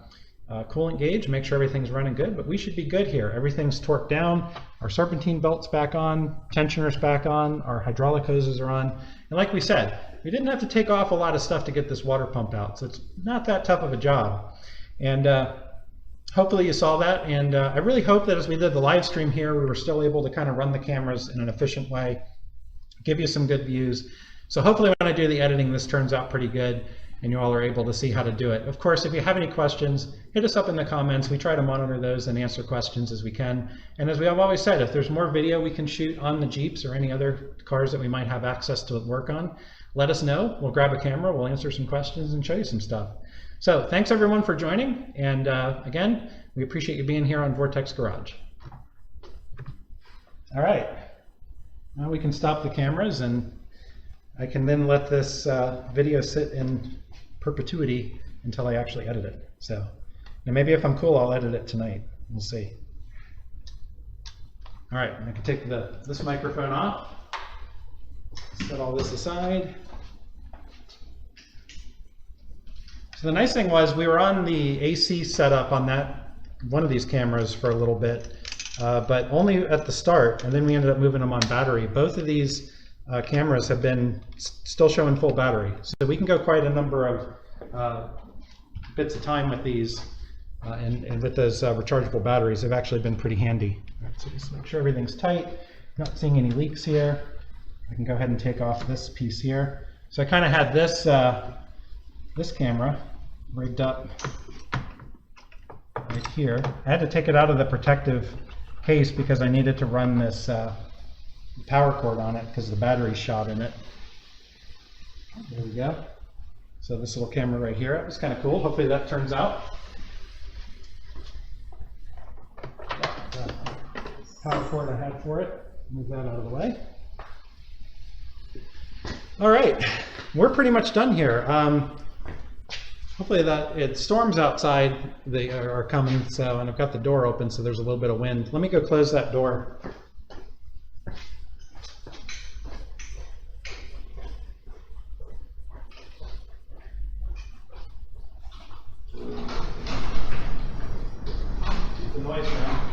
coolant gauge, make sure everything's running good, but we should be good here. Everything's torqued down, our serpentine belt's back on, tensioner's back on, our hydraulic hoses are on, and like we said, we didn't have to take off a lot of stuff to get this water pump out, so it's not that tough of a job. And hopefully you saw that, and I really hope that as we did the live stream here, we were still able to kind of run the cameras in an efficient way, give you some good views. So hopefully when I do the editing, this turns out pretty good, and you all are able to see how to do it. Of course, if you have any questions, hit us up in the comments. We try to monitor those and answer questions as we can. And as we have always said, if there's more video we can shoot on the Jeeps or any other cars that we might have access to work on, let us know. We'll grab a camera, we'll answer some questions and show you some stuff. So thanks everyone for joining. And again, we appreciate you being here on Vortex Garage. All right, now we can stop the cameras, and I can then let this video sit in perpetuity until I actually edit it. So now maybe if I'm cool, I'll edit it tonight. We'll see. All right, I can take this microphone off, set all this aside. So the nice thing was we were on the AC setup on one of these cameras for a little bit, but only at the start, and then we ended up moving them on battery. Both of these cameras have been still showing full battery, so we can go quite a number of bits of time with these, and with those rechargeable batteries, they've actually been pretty handy. All right, so just make sure everything's tight, not seeing any leaks here. I can go ahead and take off this piece here. So I kind of had this this camera rigged up right here. I had to take it out of the protective case because I needed to run this power cord on it because the battery's shot in it. There we go. So this little camera right here, it was kind of cool. Hopefully that turns out. The power cord I had for it, move that out of the way. All right, we're pretty much done here. Hopefully storms outside are coming, so, and I've got the door open, so there's a little bit of wind. Let me go close that door. The noise around.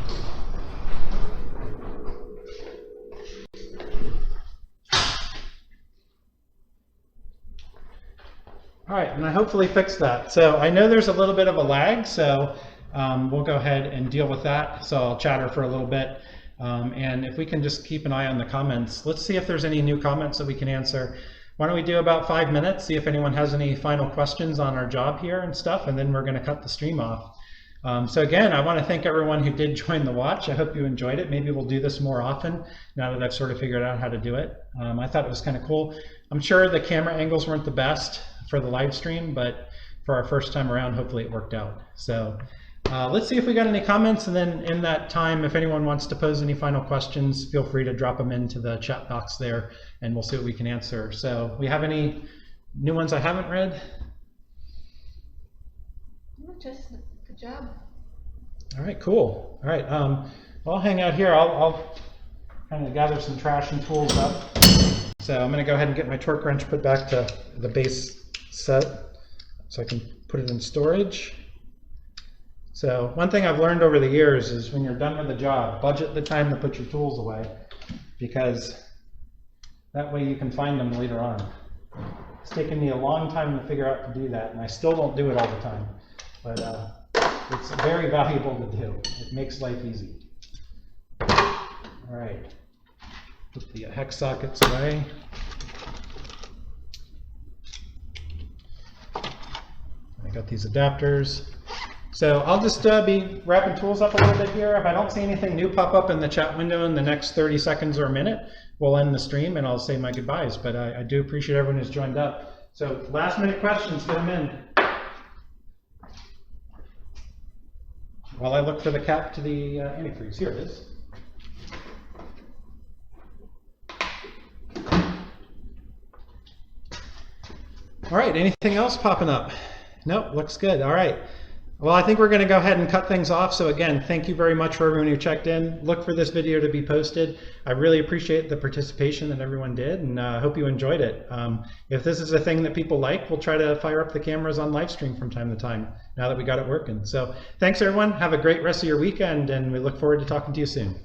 All right, and I hopefully fixed that. So I know there's a little bit of a lag, so we'll go ahead and deal with that. So I'll chatter for a little bit. And if we can just keep an eye on the comments, let's see if there's any new comments that we can answer. Why don't we do about 5 minutes, see if anyone has any final questions on our job here and stuff, and then we're going to cut the stream off. So again, I want to thank everyone who did join the watch. I hope you enjoyed it. Maybe we'll do this more often now that I've sort of figured out how to do it. I thought it was kind of cool. I'm sure the camera angles weren't the best for the live stream, but for our first time around, hopefully it worked out. So let's see if we got any comments, and then in that time, if anyone wants to pose any final questions, feel free to drop them into the chat box there, and we'll see what we can answer. So we have any new ones I haven't read? Just good job. All right, cool. All right, well, I'll hang out here. I'll kind of gather some trash and tools up. So I'm going to go ahead and get my torque wrench put back to the base set so I can put it in storage. So one thing I've learned over the years is when you're done with a job, budget the time to put your tools away, because that way you can find them later on. It's taken me a long time to figure out to do that, and I still don't do it all the time. But it's very valuable to do. It makes life easy. All right, put the hex sockets away. I got these adapters. So I'll just be wrapping tools up a little bit here. If I don't see anything new pop up in the chat window in the next 30 seconds or a minute, we'll end the stream and I'll say my goodbyes. But I do appreciate everyone who's joined up. So last minute questions, get them in. While I look for the cap to the antifreeze. Here it is. All right, anything else popping up? Nope, looks good. All right. Well, I think we're going to go ahead and cut things off. So again, thank you very much for everyone who checked in. Look for this video to be posted. I really appreciate the participation that everyone did, and I hope you enjoyed it. If this is a thing that people like, we'll try to fire up the cameras on live stream from time to time now that we got it working. So thanks everyone. Have a great rest of your weekend, and we look forward to talking to you soon.